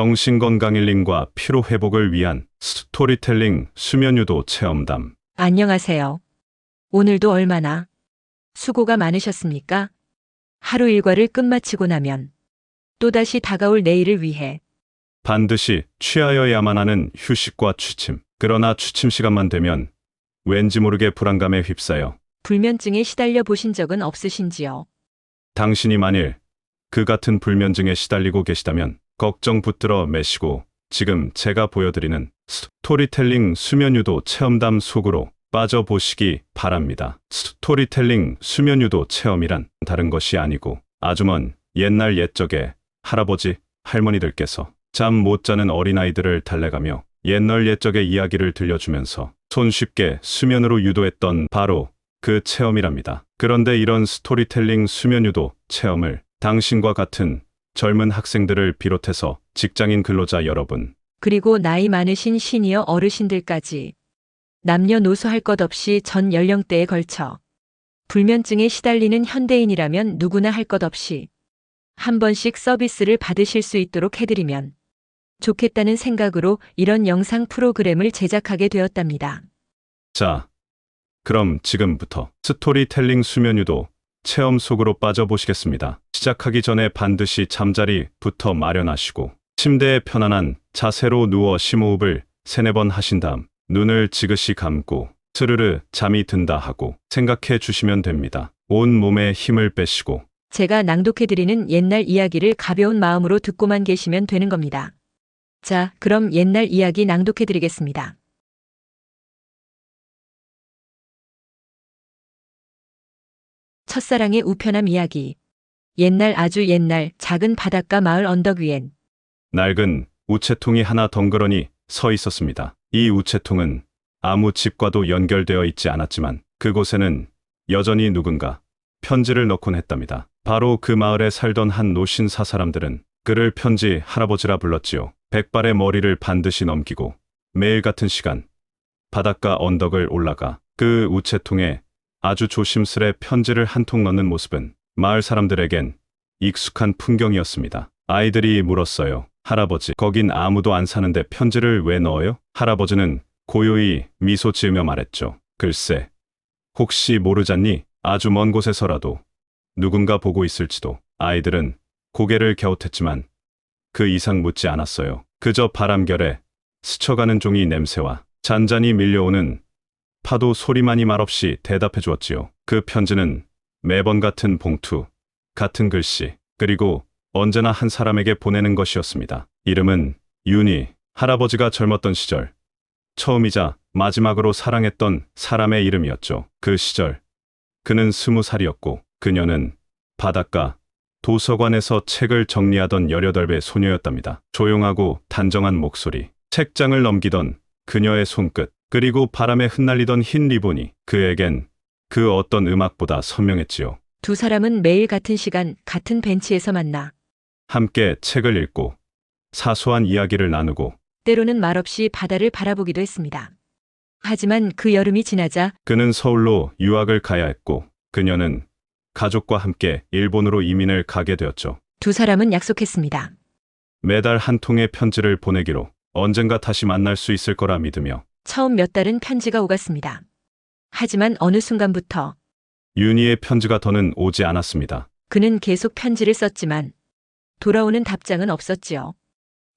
정신건강 힐링과 피로회복을 위한 스토리텔링 수면유도 체험담. 안녕하세요. 오늘도 얼마나 수고가 많으셨습니까? 하루 일과를 끝마치고 나면 또다시 다가올 내일을 위해 반드시 취하여야만 하는 휴식과 취침. 그러나 취침 시간만 되면 왠지 모르게 불안감에 휩싸여 불면증에 시달려 보신 적은 없으신지요? 당신이 만일 그 같은 불면증에 시달리고 계시다면 걱정 붙들어 매시고 지금 제가 보여드리는 스토리텔링 수면유도 체험담 속으로 빠져보시기 바랍니다. 스토리텔링 수면유도 체험이란 다른 것이 아니고 아주 먼 옛날 옛적에 할아버지, 할머니들께서 잠 못 자는 어린아이들을 달래가며 옛날 옛적의 이야기를 들려주면서 손쉽게 수면으로 유도했던 바로 그 체험이랍니다. 그런데 이런 스토리텔링 수면유도 체험을 당신과 같은 젊은 학생들을 비롯해서 직장인 근로자 여러분, 그리고 나이 많으신 시니어 어르신들까지 남녀노소 할 것 없이 전 연령대에 걸쳐 불면증에 시달리는 현대인이라면 누구나 할 것 없이 한 번씩 서비스를 받으실 수 있도록 해드리면 좋겠다는 생각으로 이런 영상 프로그램을 제작하게 되었답니다. 자, 그럼 지금부터 스토리텔링 수면유도 체험 속으로 빠져보시겠습니다. 시작하기 전에 반드시 잠자리부터 마련하시고 침대에 편안한 자세로 누워 심호흡을 3-4번 하신 다음 눈을 지그시 감고 스르르 잠이 든다 하고 생각해 주시면 됩니다. 온 몸에 힘을 빼시고 제가 낭독해드리는 옛날 이야기를 가벼운 마음으로 듣고만 계시면 되는 겁니다. 자, 그럼 옛날 이야기 낭독해드리겠습니다. 첫사랑의 우편함 이야기. 옛날 아주 옛날 작은 바닷가 마을 언덕 위엔 낡은 우체통이 하나 덩그러니 서 있었습니다. 이 우체통은 아무 집과도 연결되어 있지 않았지만 그곳에는 여전히 누군가 편지를 넣곤 했답니다. 바로 그 마을에 살던 한 노신사 사람들은 그를 편지 할아버지라 불렀지요. 백발의 머리를 반드시 넘기고 매일 같은 시간 바닷가 언덕을 올라가 그 우체통에 아주 조심스레 편지를 한 통 넣는 모습은 마을 사람들에겐 익숙한 풍경이었습니다. 아이들이 물었어요. 할아버지, 거긴 아무도 안 사는데 편지를 왜 넣어요? 할아버지는 고요히 미소 지으며 말했죠. 글쎄, 혹시 모르잖니? 아주 먼 곳에서라도 누군가 보고 있을지도. 아이들은 고개를 갸웃했지만 그 이상 묻지 않았어요. 그저 바람결에 스쳐가는 종이 냄새와 잔잔히 밀려오는 파도 소리만이 말없이 대답해 주었지요. 그 편지는 매번 같은 봉투, 같은 글씨, 그리고 언제나 한 사람에게 보내는 것이었습니다. 이름은 윤희. 할아버지가 젊었던 시절 처음이자 마지막으로 사랑했던 사람의 이름이었죠. 그 시절 그는 20살이었고 그녀는 바닷가 도서관에서 책을 정리하던 18배 소녀였답니다. 조용하고 단정한 목소리, 책장을 넘기던 그녀의 손끝, 그리고 바람에 흩날리던 흰 리본이 그에겐 그 어떤 음악보다 선명했지요. 두 사람은 매일 같은 시간 같은 벤치에서 만나 함께 책을 읽고 사소한 이야기를 나누고 때로는 말없이 바다를 바라보기도 했습니다. 하지만 그 여름이 지나자 그는 서울로 유학을 가야 했고 그녀는 가족과 함께 일본으로 이민을 가게 되었죠. 두 사람은 약속했습니다. 매달 한 통의 편지를 보내기로 언젠가 다시 만날 수 있을 거라 믿으며 처음 몇 달은 편지가 오갔습니다. 하지만 어느 순간부터 윤희의 편지가 더는 오지 않았습니다. 그는 계속 편지를 썼지만 돌아오는 답장은 없었지요.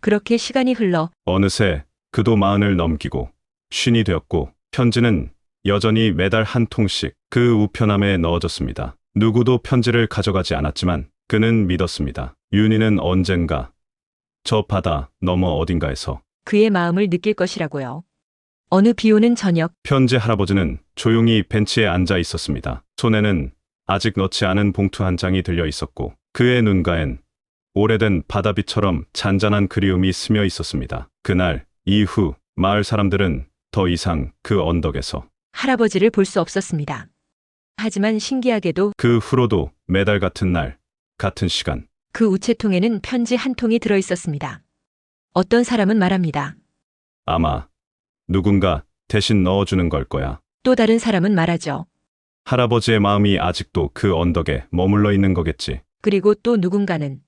그렇게 시간이 흘러 어느새 그도 40을 넘기고 쉰이 되었고 편지는 여전히 매달 한 통씩 그 우편함에 넣어졌습니다. 누구도 편지를 가져가지 않았지만 그는 믿었습니다. 윤희는 언젠가 저 바다 너머 어딘가에서 그의 마음을 느낄 것이라고요. 어느 비오는 저녁 편지 할아버지는 조용히 벤치에 앉아 있었습니다. 손에는 아직 넣지 않은 봉투 한 장이 들려 있었고 그의 눈가엔 오래된 바다빛처럼 잔잔한 그리움이 스며 있었습니다. 그날 이후 마을 사람들은 더 이상 그 언덕에서 할아버지를 볼 수 없었습니다. 하지만 신기하게도 그 후로도 매달 같은 날, 같은 시간 그 우체통에는 편지 한 통이 들어 있었습니다. 어떤 사람은 말합니다. 아마 누군가 대신 넣어주는 걸 거야. 또 다른 사람은 말하죠. 할아버지의 마음이 아직도 그 언덕에 머물러 있는 거겠지. 그리고 또 누군가는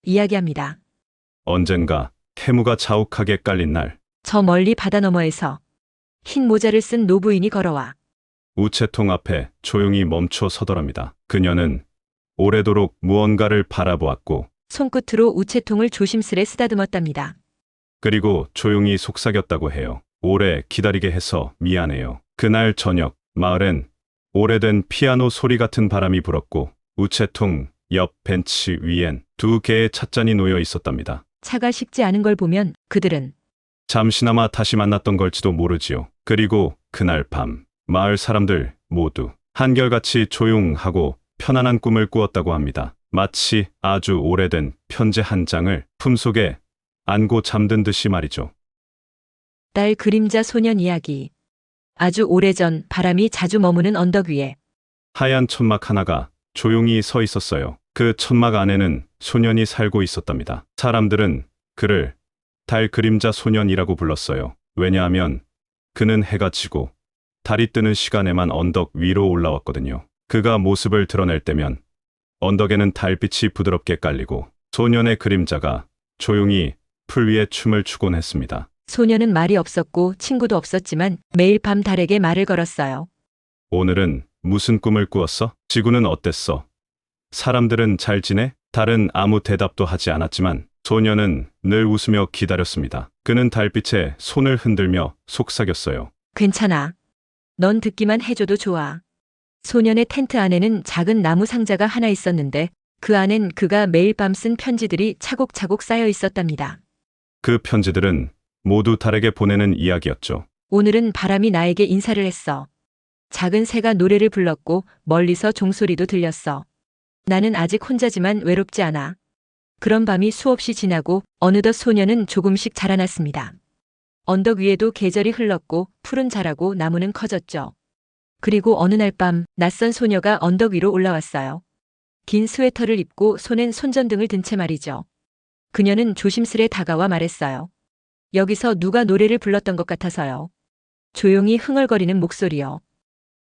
이야기합니다. 언젠가 해무가 자욱하게 깔린 날, 저 멀리 바다 너머에서 흰 모자를 쓴 노부인이 걸어와 우체통 앞에 조용히 멈춰 서더랍니다. 그녀는 오래도록 무언가를 바라보았고, 손끝으로 우체통을 조심스레 쓰다듬었답니다. 그리고 조용히 속삭였다고 해요. 오래 기다리게 해서 미안해요. 그날 저녁, 마을엔 오래된 피아노 소리 같은 바람이 불었고, 우체통 옆 벤치 위엔 2개의 찻잔이 놓여 있었답니다. 차가 식지 않은 걸 보면 그들은 잠시나마 다시 만났던 걸지도 모르지요. 그리고 그날 밤, 마을 사람들 모두 한결같이 조용하고 편안한 꿈을 꾸었다고 합니다. 마치 아주 오래된 편지 한 장을 품속에 안고 잠든 듯이 말이죠. 딸 그림자 소년 이야기. 아주 오래전 바람이 자주 머무는 언덕 위에 하얀 천막 하나가 조용히 서 있었어요. 그 천막 안에는 소년이 살고 있었답니다. 사람들은 그를 달 그림자 소년이라고 불렀어요. 왜냐하면 그는 해가 지고 달이 뜨는 시간에만 언덕 위로 올라왔거든요. 그가 모습을 드러낼 때면 언덕에는 달빛이 부드럽게 깔리고 소년의 그림자가 조용히 풀 위에 춤을 추곤 했습니다. 소년은 말이 없었고 친구도 없었지만 매일 밤 달에게 말을 걸었어요. 오늘은 무슨 꿈을 꾸었어? 지구는 어땠어? 사람들은 잘 지내? 달은 아무 대답도 하지 않았지만 소년은 늘 웃으며 기다렸습니다. 그는 달빛에 손을 흔들며 속삭였어요. 괜찮아. 넌 듣기만 해줘도 좋아. 소년의 텐트 안에는 작은 나무 상자가 하나 있었는데 그 안엔 그가 매일 밤 쓴 편지들이 차곡차곡 쌓여 있었답니다. 그 편지들은 모두 달에게 보내는 이야기였죠. 오늘은 바람이 나에게 인사를 했어. 작은 새가 노래를 불렀고 멀리서 종소리도 들렸어. 나는 아직 혼자지만 외롭지 않아. 그런 밤이 수없이 지나고 어느덧 소년은 조금씩 자라났습니다. 언덕 위에도 계절이 흘렀고 풀은 자라고 나무는 커졌죠. 그리고 어느 날 밤 낯선 소녀가 언덕 위로 올라왔어요. 긴 스웨터를 입고 손엔 손전등을 든 채 말이죠. 그녀는 조심스레 다가와 말했어요. 여기서 누가 노래를 불렀던 것 같아서요. 조용히 흥얼거리는 목소리요.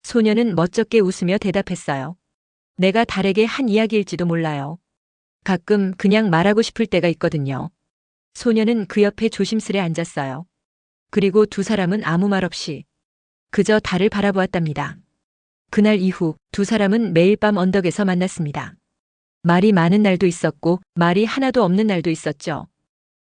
소녀는 멋쩍게 웃으며 대답했어요. 내가 달에게 한 이야기일지도 몰라요. 가끔 그냥 말하고 싶을 때가 있거든요. 소녀는 그 옆에 조심스레 앉았어요. 그리고 두 사람은 아무 말 없이 그저 달을 바라보았답니다. 그날 이후 두 사람은 매일 밤 언덕에서 만났습니다. 말이 많은 날도 있었고 말이 하나도 없는 날도 있었죠.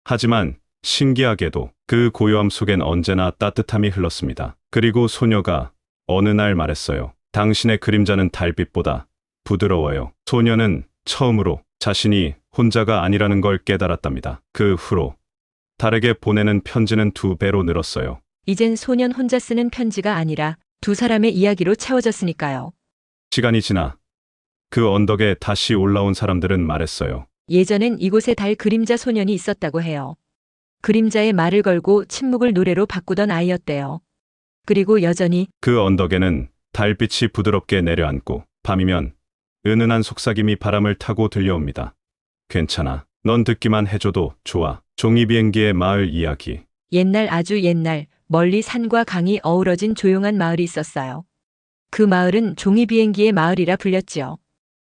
하지만 신기하게도 그 고요함 속엔 언제나 따뜻함이 흘렀습니다. 그리고 소녀가 어느 날 말했어요. 당신의 그림자는 달빛보다 부드러워요. 소녀는 처음으로 자신이 혼자가 아니라는 걸 깨달았답니다. 그 후로 달에게 보내는 편지는 2배로 늘었어요. 이젠 소년 혼자 쓰는 편지가 아니라 두 사람의 이야기로 채워졌으니까요. 시간이 지나 그 언덕에 다시 올라온 사람들은 말했어요. 예전엔 이곳에 달 그림자 소년이 있었다고 해요. 그림자의 말을 걸고 침묵을 노래로 바꾸던 아이였대요. 그리고 여전히 그 언덕에는 달빛이 부드럽게 내려앉고 밤이면 은은한 속삭임이 바람을 타고 들려옵니다. 괜찮아. 넌 듣기만 해줘도 좋아. 종이비행기의 마을 이야기. 옛날 아주 옛날 멀리 산과 강이 어우러진 조용한 마을이 있었어요. 그 마을은 종이비행기의 마을이라 불렸지요.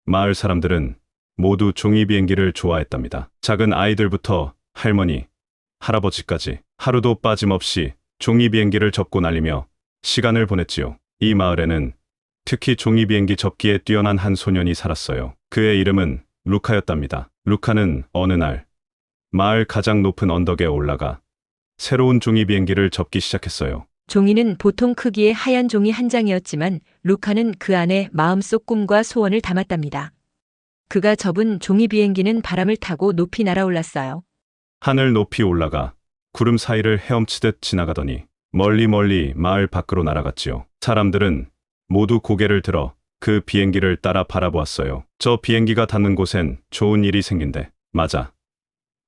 마을 사람들은 모두 종이비행기를 좋아했답니다. 작은 아이들부터 할머니, 할아버지까지 하루도 빠짐없이 종이비행기를 접고 날리며 시간을 보냈지요. 이 마을에는 특히 종이비행기 접기에 뛰어난 한 소년이 살았어요. 그의 이름은 루카였답니다. 루카는 어느 날 마을 가장 높은 언덕에 올라가 새로운 종이비행기를 접기 시작했어요. 종이는 보통 크기의 하얀 종이 한 장이었지만 루카는 그 안에 마음속 꿈과 소원을 담았답니다. 그가 접은 종이비행기는 바람을 타고 높이 날아올랐어요. 하늘 높이 올라가 구름 사이를 헤엄치듯 지나가더니 멀리 마을 밖으로 날아갔지요. 사람들은 모두 고개를 들어 그 비행기를 따라 바라보았어요. 저 비행기가 닿는 곳엔 좋은 일이 생긴대. 맞아.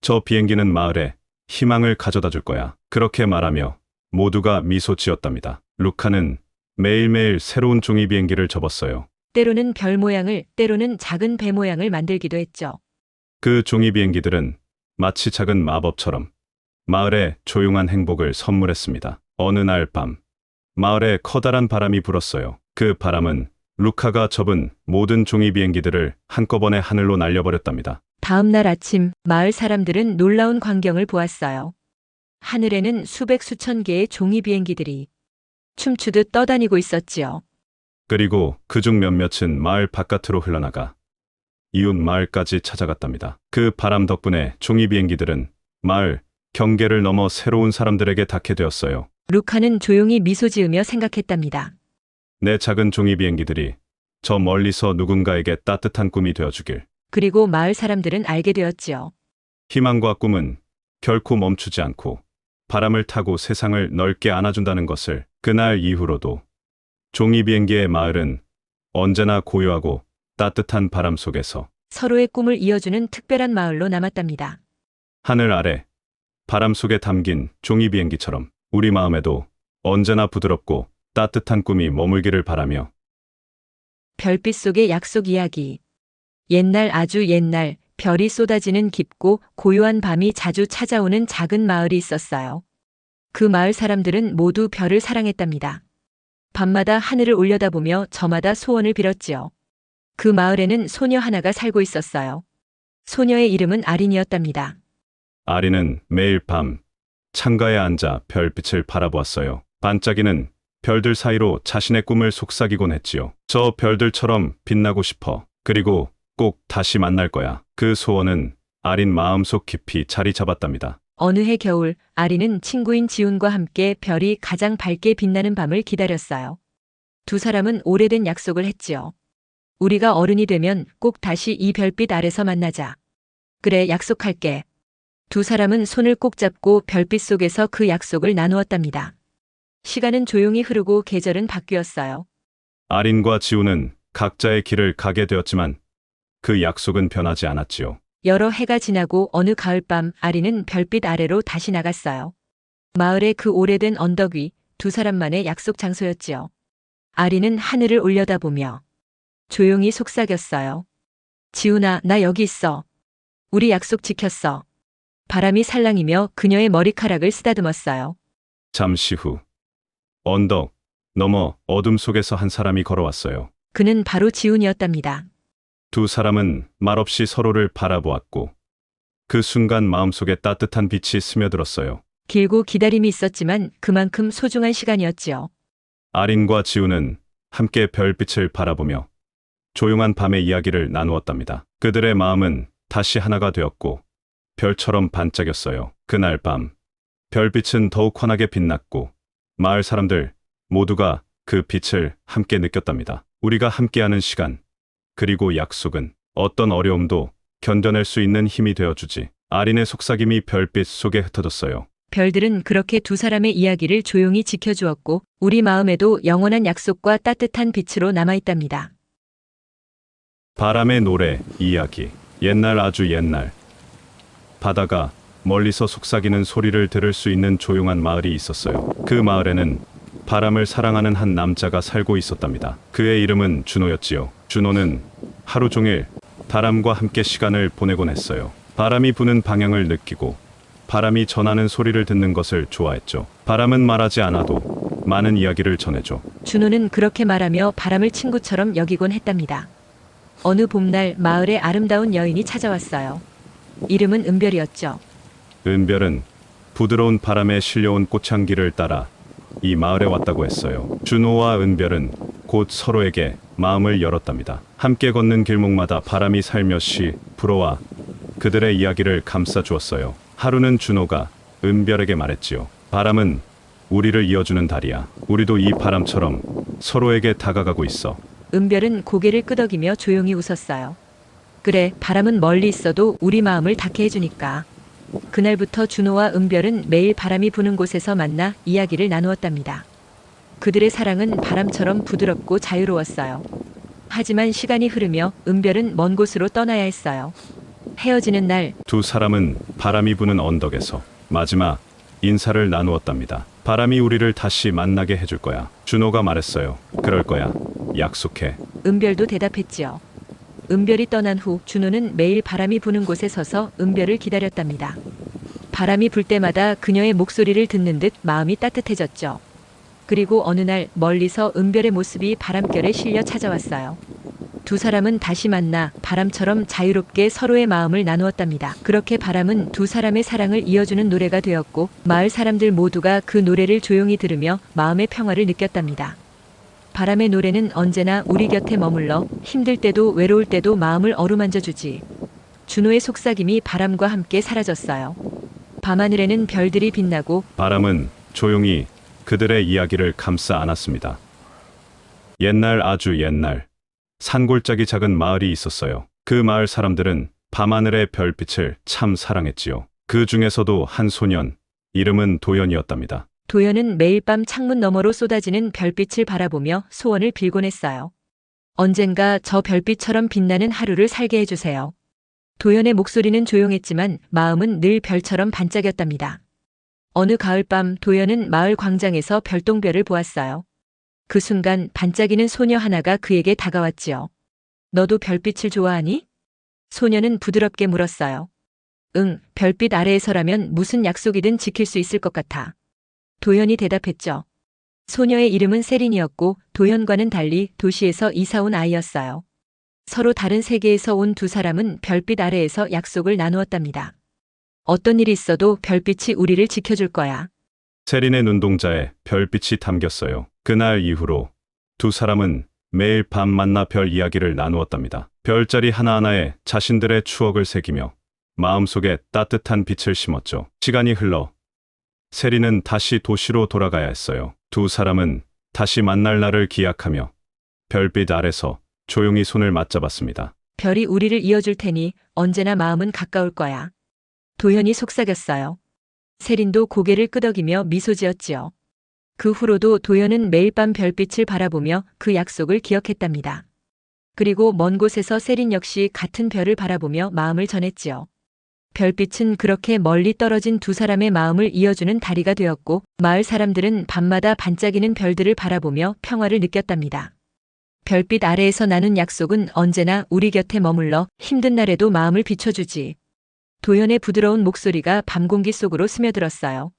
저 비행기는 마을에 희망을 가져다 줄 거야. 그렇게 말하며 모두가 미소 지었답니다. 루카는 매일매일 새로운 종이 비행기를 접었어요. 때로는 별 모양을, 때로는 작은 배 모양을 만들기도 했죠. 그 종이 비행기들은 마치 작은 마법처럼 마을에 조용한 행복을 선물했습니다. 어느 날 밤, 마을에 커다란 바람이 불었어요. 그 바람은 루카가 접은 모든 종이 비행기들을 한꺼번에 하늘로 날려버렸답니다. 다음 날 아침 마을 사람들은 놀라운 광경을 보았어요. 하늘에는 수백 수천 개의 종이 비행기들이 춤추듯 떠다니고 있었지요. 그리고 그중 몇몇은 마을 바깥으로 흘러나가 이웃 마을까지 찾아갔답니다. 그 바람 덕분에 종이 비행기들은 마을 경계를 넘어 새로운 사람들에게 닿게 되었어요. 루카는 조용히 미소 지으며 생각했답니다. 내 작은 종이 비행기들이 저 멀리서 누군가에게 따뜻한 꿈이 되어주길. 그리고 마을 사람들은 알게 되었지요. 희망과 꿈은 결코 멈추지 않고 바람을 타고 세상을 넓게 안아준다는 것을. 그날 이후로도 종이 비행기의 마을은 언제나 고요하고 따뜻한 바람 속에서 서로의 꿈을 이어주는 특별한 마을로 남았답니다. 하늘 아래 바람 속에 담긴 종이 비행기처럼 우리 마음에도 언제나 부드럽고 따뜻한 꿈이 머물기를 바라며. 별빛 속의 약속 이야기. 옛날 아주 옛날 별이 쏟아지는 깊고 고요한 밤이 자주 찾아오는 작은 마을이 있었어요. 그 마을 사람들은 모두 별을 사랑했답니다. 밤마다 하늘을 올려다보며 저마다 소원을 빌었지요. 그 마을에는 소녀 하나가 살고 있었어요. 소녀의 이름은 아린이었답니다. 아리는 매일 밤 창가에 앉아 별빛을 바라보았어요. 반짝이는 별들 사이로 자신의 꿈을 속삭이곤 했지요. 저 별들처럼 빛나고 싶어. 그리고 꼭 다시 만날 거야. 그 소원은 아린 마음속 깊이 자리 잡았답니다. 어느 해 겨울, 아리는 친구인 지훈과 함께 별이 가장 밝게 빛나는 밤을 기다렸어요. 두 사람은 오래된 약속을 했지요. 우리가 어른이 되면 꼭 다시 이 별빛 아래서 만나자. 그래, 약속할게. 두 사람은 손을 꼭 잡고 별빛 속에서 그 약속을 나누었답니다. 시간은 조용히 흐르고 계절은 바뀌었어요. 아린과 지우는 각자의 길을 가게 되었지만 그 약속은 변하지 않았지요. 여러 해가 지나고 어느 가을밤 아리는 별빛 아래로 다시 나갔어요. 마을의 그 오래된 언덕 위 두 사람만의 약속 장소였지요. 아리는 하늘을 올려다보며 조용히 속삭였어요. 지훈아, 나 여기 있어. 우리 약속 지켰어. 바람이 살랑이며 그녀의 머리카락을 쓰다듬었어요. 잠시 후 언덕 너머 어둠 속에서 한 사람이 걸어왔어요. 그는 바로 지훈이었답니다. 두 사람은 말없이 서로를 바라보았고 그 순간 마음속에 따뜻한 빛이 스며들었어요. 길고 기다림이 있었지만 그만큼 소중한 시간이었지요. 아린과 지우는 함께 별빛을 바라보며 조용한 밤의 이야기를 나누었답니다. 그들의 마음은 다시 하나가 되었고 별처럼 반짝였어요. 그날 밤 별빛은 더욱 환하게 빛났고 마을 사람들 모두가 그 빛을 함께 느꼈답니다. 우리가 함께하는 시간 그리고 약속은 어떤 어려움도 견뎌낼 수 있는 힘이 되어주지. 아린의 속삭임이 별빛 속에 흩어졌어요. 별들은 그렇게 두 사람의 이야기를 조용히 지켜주었고 우리 마음에도 영원한 약속과 따뜻한 빛으로 남아있답니다. 바람의 노래 이야기. 옛날 아주 옛날 바다가 멀리서 속삭이는 소리를 들을 수 있는 조용한 마을이 있었어요. 그 마을에는 바람을 사랑하는 한 남자가 살고 있었답니다. 그의 이름은 준호였지요. 준호는 하루 종일 바람과 함께 시간을 보내곤 했어요. 바람이 부는 방향을 느끼고 바람이 전하는 소리를 듣는 것을 좋아했죠. 바람은 말하지 않아도 많은 이야기를 전해줘. 준호는 그렇게 말하며 바람을 친구처럼 여기곤 했답니다. 어느 봄날 마을에 아름다운 여인이 찾아왔어요. 이름은 은별이었죠. 은별은 부드러운 바람에 실려온 꽃향기를 따라 이 마을에 왔다고 했어요. 준호와 은별은 곧 서로에게 마음을 열었답니다. 함께 걷는 길목마다 바람이 살며시 불어와 그들의 이야기를 감싸 주었어요. 하루는 준호가 은별에게 말했지요. 바람은 우리를 이어주는 달이야. 우리도 이 바람처럼 서로에게 다가가고 있어. 은별은 고개를 끄덕이며 조용히 웃었어요. 그래, 바람은 멀리 있어도 우리 마음을 닿게 해주니까. 그날부터 준호와 은별은 매일 바람이 부는 곳에서 만나 이야기를 나누었답니다. 그들의 사랑은 바람처럼 부드럽고 자유로웠어요. 하지만 시간이 흐르며 은별은 먼 곳으로 떠나야 했어요. 헤어지는 날 두 사람은 바람이 부는 언덕에서 마지막 인사를 나누었답니다. 바람이 우리를 다시 만나게 해줄 거야. 준호가 말했어요. 그럴 거야. 약속해. 은별도 대답했지요. 은별이 떠난 후 준호는 매일 바람이 부는 곳에 서서 은별을 기다렸답니다. 바람이 불 때마다 그녀의 목소리를 듣는 듯 마음이 따뜻해졌죠. 그리고 어느 날 멀리서 은별의 모습이 바람결에 실려 찾아왔어요. 두 사람은 다시 만나 바람처럼 자유롭게 서로의 마음을 나누었답니다. 그렇게 바람은 두 사람의 사랑을 이어주는 노래가 되었고 마을 사람들 모두가 그 노래를 조용히 들으며 마음의 평화를 느꼈답니다. 바람의 노래는 언제나 우리 곁에 머물러 힘들 때도 외로울 때도 마음을 어루만져 주지. 준호의 속삭임이 바람과 함께 사라졌어요. 밤하늘에는 별들이 빛나고 바람은 조용히 그들의 이야기를 감싸 안았습니다. 옛날, 아주 옛날, 산골짜기 작은 마을이 있었어요. 그 마을 사람들은 밤하늘의 별빛을 참 사랑했지요. 그 중에서도 한 소년, 이름은 도연이었답니다. 도연은 매일 밤 창문 너머로 쏟아지는 별빛을 바라보며 소원을 빌곤 했어요. 언젠가 저 별빛처럼 빛나는 하루를 살게 해주세요. 도연의 목소리는 조용했지만 마음은 늘 별처럼 반짝였답니다. 어느 가을밤 도연은 마을 광장에서 별똥별을 보았어요. 그 순간 반짝이는 소녀 하나가 그에게 다가왔지요. 너도 별빛을 좋아하니? 소녀는 부드럽게 물었어요. 응, 별빛 아래에서라면 무슨 약속이든 지킬 수 있을 것 같아. 도연이 대답했죠. 소녀의 이름은 세린이었고 도연과는 달리 도시에서 이사 온 아이였어요. 서로 다른 세계에서 온 두 사람은 별빛 아래에서 약속을 나누었답니다. 어떤 일이 있어도 별빛이 우리를 지켜줄 거야. 세린의 눈동자에 별빛이 담겼어요. 그날 이후로 두 사람은 매일 밤 만나 별 이야기를 나누었답니다. 별자리 하나하나에 자신들의 추억을 새기며 마음속에 따뜻한 빛을 심었죠. 시간이 흘러 세린은 다시 도시로 돌아가야 했어요. 두 사람은 다시 만날 날을 기약하며 별빛 아래서 조용히 손을 맞잡았습니다. 별이 우리를 이어줄 테니 언제나 마음은 가까울 거야. 도연이 속삭였어요. 세린도 고개를 끄덕이며 미소 지었지요. 그 후로도 도연은 매일 밤 별빛을 바라보며 그 약속을 기억했답니다. 그리고 먼 곳에서 세린 역시 같은 별을 바라보며 마음을 전했지요. 별빛은 그렇게 멀리 떨어진 두 사람의 마음을 이어주는 다리가 되었고 마을 사람들은 밤마다 반짝이는 별들을 바라보며 평화를 느꼈답니다. 별빛 아래에서 나눈 약속은 언제나 우리 곁에 머물러 힘든 날에도 마음을 비춰주지. 도연의 부드러운 목소리가 밤 공기 속으로 스며들었어요.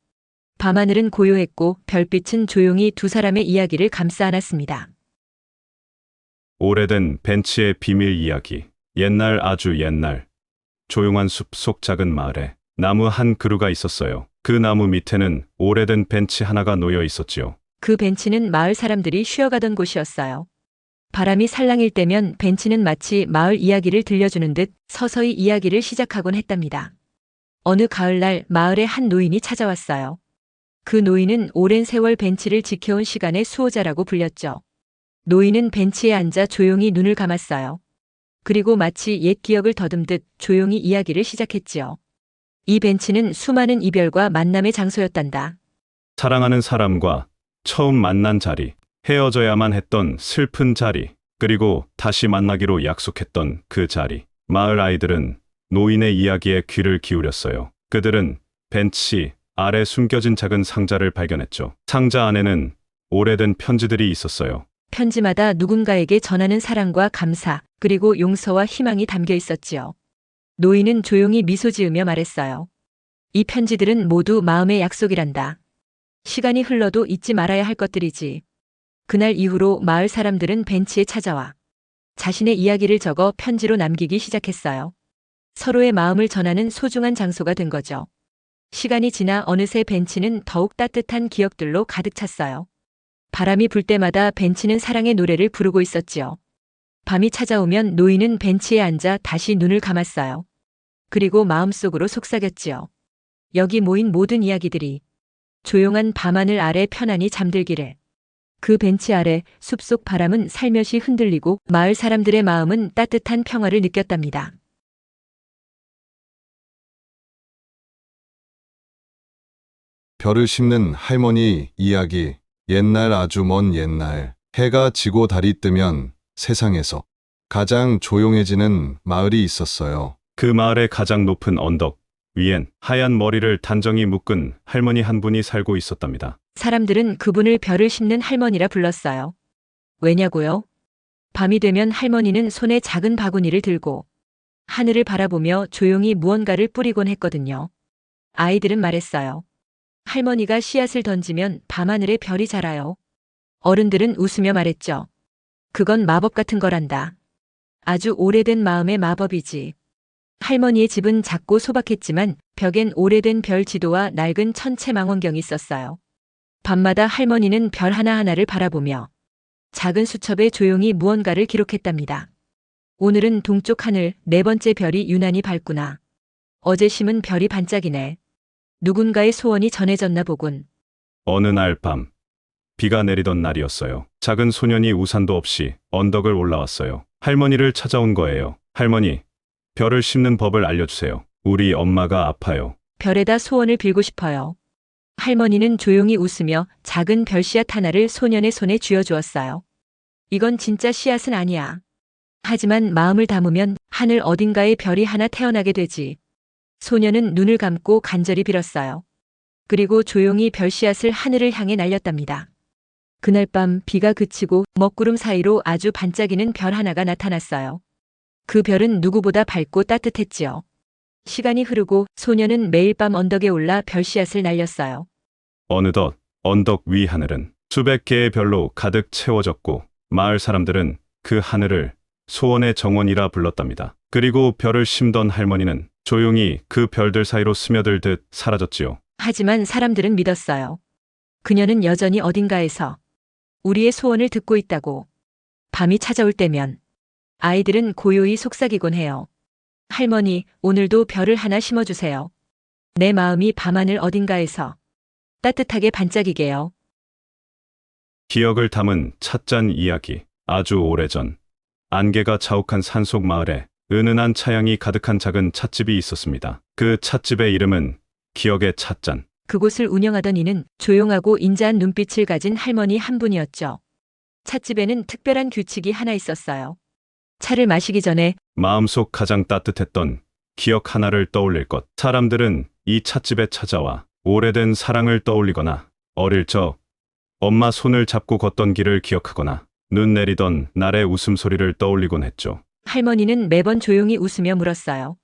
밤하늘은 고요했고 별빛은 조용히 두 사람의 이야기를 감싸 안았습니다. 오래된 벤치의 비밀 이야기. 옛날, 아주 옛날, 조용한 숲 속 작은 마을에 나무 한 그루가 있었어요. 그 나무 밑에는 오래된 벤치 하나가 놓여 있었지요. 그 벤치는 마을 사람들이 쉬어가던 곳이었어요. 바람이 살랑일 때면 벤치는 마치 마을 이야기를 들려주는 듯 서서히 이야기를 시작하곤 했답니다. 어느 가을날 마을에 한 노인이 찾아왔어요. 그 노인은 오랜 세월 벤치를 지켜온 시간의 수호자라고 불렸죠. 노인은 벤치에 앉아 조용히 눈을 감았어요. 그리고 마치 옛 기억을 더듬듯 조용히 이야기를 시작했지요. 이 벤치는 수많은 이별과 만남의 장소였단다. 사랑하는 사람과 처음 만난 자리, 헤어져야만 했던 슬픈 자리, 그리고 다시 만나기로 약속했던 그 자리. 마을 아이들은 노인의 이야기에 귀를 기울였어요. 그들은 벤치 아래 숨겨진 작은 상자를 발견했죠. 상자 안에는 오래된 편지들이 있었어요. 편지마다 누군가에게 전하는 사랑과 감사, 그리고 용서와 희망이 담겨 있었지요. 노인은 조용히 미소 지으며 말했어요. 이 편지들은 모두 마음의 약속이란다. 시간이 흘러도 잊지 말아야 할 것들이지. 그날 이후로 마을 사람들은 벤치에 찾아와 자신의 이야기를 적어 편지로 남기기 시작했어요. 서로의 마음을 전하는 소중한 장소가 된 거죠. 시간이 지나 어느새 벤치는 더욱 따뜻한 기억들로 가득 찼어요. 바람이 불 때마다 벤치는 사랑의 노래를 부르고 있었지요. 밤이 찾아오면 노인은 벤치에 앉아 다시 눈을 감았어요. 그리고 마음속으로 속삭였지요. 여기 모인 모든 이야기들이 조용한 밤하늘 아래 편안히 잠들기를. 그 벤치 아래 숲속 바람은 살며시 흔들리고 마을 사람들의 마음은 따뜻한 평화를 느꼈답니다. 별을 심는 할머니 이야기. 옛날, 아주 먼 옛날, 해가 지고 달이 뜨면 세상에서 가장 조용해지는 마을이 있었어요. 그 마을의 가장 높은 언덕 위엔 하얀 머리를 단정히 묶은 할머니 한 분이 살고 있었답니다. 사람들은 그분을 별을 심는 할머니라 불렀어요. 왜냐고요? 밤이 되면 할머니는 손에 작은 바구니를 들고 하늘을 바라보며 조용히 무언가를 뿌리곤 했거든요. 아이들은 말했어요. 할머니가 씨앗을 던지면 밤하늘에 별이 자라요. 어른들은 웃으며 말했죠. 그건 마법 같은 거란다. 아주 오래된 마음의 마법이지. 할머니의 집은 작고 소박했지만 벽엔 오래된 별 지도와 낡은 천체 망원경이 있었어요. 밤마다 할머니는 별 하나하나를 바라보며 작은 수첩에 조용히 무언가를 기록했답니다. 오늘은 동쪽 하늘 네 번째 별이 유난히 밝구나. 어제 심은 별이 반짝이네. 누군가의 소원이 전해졌나 보군. 어느 날 밤, 비가 내리던 날이었어요. 작은 소년이 우산도 없이 언덕을 올라왔어요. 할머니를 찾아온 거예요. 할머니, 별을 심는 법을 알려주세요. 우리 엄마가 아파요. 별에다 소원을 빌고 싶어요. 할머니는 조용히 웃으며 작은 별 씨앗 하나를 소년의 손에 쥐어주었어요. 이건 진짜 씨앗은 아니야. 하지만 마음을 담으면 하늘 어딘가에 별이 하나 태어나게 되지. 소년은 눈을 감고 간절히 빌었어요. 그리고 조용히 별 씨앗을 하늘을 향해 날렸답니다. 그날 밤 비가 그치고 먹구름 사이로 아주 반짝이는 별 하나가 나타났어요. 그 별은 누구보다 밝고 따뜻했지요. 시간이 흐르고 소년은 매일 밤 언덕에 올라 별 씨앗을 날렸어요. 어느덧 언덕 위 하늘은 수백 개의 별로 가득 채워졌고 마을 사람들은 그 하늘을 소원의 정원이라 불렀답니다. 그리고 별을 심던 할머니는 조용히 그 별들 사이로 스며들듯 사라졌지요. 하지만 사람들은 믿었어요. 그녀는 여전히 어딘가에서 우리의 소원을 듣고 있다고. 밤이 찾아올 때면 아이들은 고요히 속삭이곤 해요. 할머니, 오늘도 별을 하나 심어주세요. 내 마음이 밤하늘 어딘가에서 따뜻하게 반짝이게요. 기억을 담은 찻잔 이야기. 아주 오래전 안개가 자욱한 산속 마을에 은은한 차향이 가득한 작은 찻집이 있었습니다. 그 찻집의 이름은 기억의 찻잔. 그곳을 운영하던 이는 조용하고 인자한 눈빛을 가진 할머니 한 분이었죠. 찻집에는 특별한 규칙이 하나 있었어요. 차를 마시기 전에 마음속 가장 따뜻했던 기억 하나를 떠올릴 것. 사람들은 이 찻집에 찾아와 오래된 사랑을 떠올리거나 어릴 적 엄마 손을 잡고 걷던 길을 기억하거나 눈 내리던 날의 웃음소리를 떠올리곤 했죠. 할머니는 매번 조용히 웃으며 물었어요.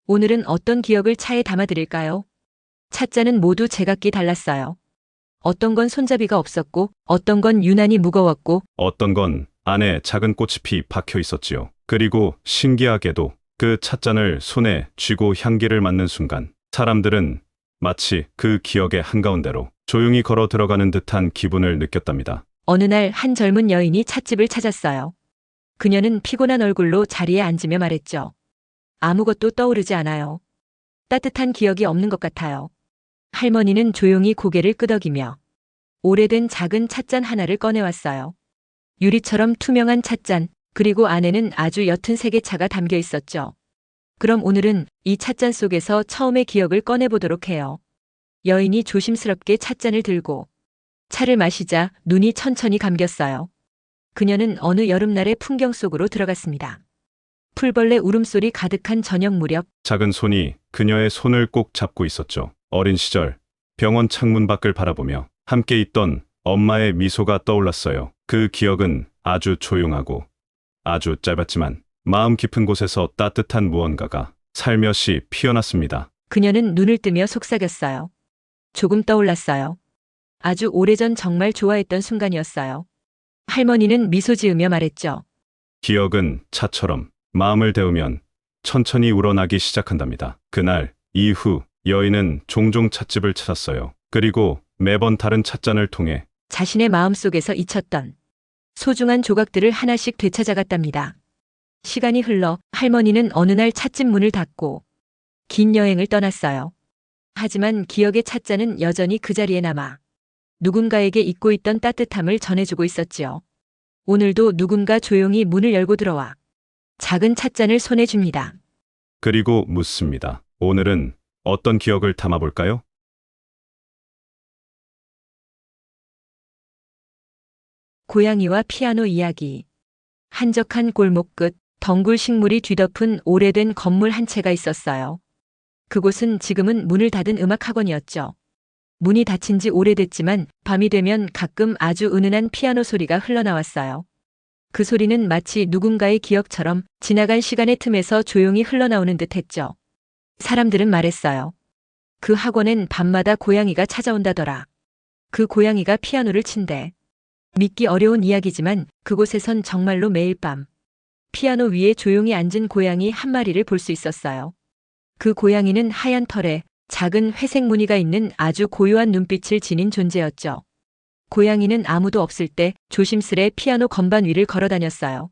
오늘은 어떤 기억을 차에 담아드릴까요? 찻잔은 모두 제각기 달랐어요. 어떤 건 손잡이가 없었고 어떤 건 유난히 무거웠고 어떤 건 안에 작은 꽃잎이 박혀 있었지요. 그리고 신기하게도 그 찻잔을 손에 쥐고 향기를 맡는 순간 사람들은 마치 그 기억의 한가운데로 조용히 걸어 들어가는 듯한 기분을 느꼈답니다. 어느 날 한 젊은 여인이 찻집을 찾았어요. 그녀는 피곤한 얼굴로 자리에 앉으며 말했죠. 아무것도 떠오르지 않아요. 따뜻한 기억이 없는 것 같아요. 할머니는 조용히 고개를 끄덕이며 오래된 작은 찻잔 하나를 꺼내왔어요. 유리처럼 투명한 찻잔, 그리고 안에는 아주 옅은 색의 차가 담겨 있었죠. 그럼 오늘은 이 찻잔 속에서 처음의 기억을 꺼내보도록 해요. 여인이 조심스럽게 찻잔을 들고 차를 마시자 눈이 천천히 감겼어요. 그녀는 어느 여름날의 풍경 속으로 들어갔습니다. 풀벌레 울음소리 가득한 저녁 무렵 작은 손이 그녀의 손을 꼭 잡고 있었죠. 어린 시절 병원 창문 밖을 바라보며 함께 있던 엄마의 미소가 떠올랐어요. 그 기억은 아주 조용하고 아주 짧았지만 마음 깊은 곳에서 따뜻한 무언가가 살며시 피어났습니다. 그녀는 눈을 뜨며 속삭였어요. 조금 떠올랐어요. 아주 오래전 정말 좋아했던 순간이었어요. 할머니는 미소 지으며 말했죠. 기억은 차처럼 마음을 데우면 천천히 우러나기 시작한답니다. 그날 이후 여인은 종종 찻집을 찾았어요. 그리고 매번 다른 찻잔을 통해 자신의 마음속에서 잊혔던 소중한 조각들을 하나씩 되찾아갔답니다. 시간이 흘러 할머니는 어느 날 찻집 문을 닫고 긴 여행을 떠났어요. 하지만 기억의 찻잔은 여전히 그 자리에 남아 누군가에게 잊고 있던 따뜻함을 전해주고 있었지요. 오늘도 누군가 조용히 문을 열고 들어와 작은 찻잔을 손에 줍니다. 그리고 묻습니다. 오늘은 어떤 기억을 담아볼까요? 고양이와 피아노 이야기. 한적한 골목 끝 덩굴 식물이 뒤덮은 오래된 건물 한 채가 있었어요. 그곳은 지금은 문을 닫은 음악학원이었죠. 문이 닫힌 지 오래됐지만 밤이 되면 가끔 아주 은은한 피아노 소리가 흘러나왔어요. 그 소리는 마치 누군가의 기억처럼 지나간 시간의 틈에서 조용히 흘러나오는 듯 했죠. 사람들은 말했어요. 그 학원엔 밤마다 고양이가 찾아온다더라. 그 고양이가 피아노를 친대. 믿기 어려운 이야기지만 그곳에선 정말로 매일 밤 피아노 위에 조용히 앉은 고양이 한 마리를 볼 수 있었어요. 그 고양이는 하얀 털에 작은 회색 무늬가 있는 아주 고요한 눈빛을 지닌 존재였죠. 고양이는 아무도 없을 때 조심스레 피아노 건반 위를 걸어 다녔어요.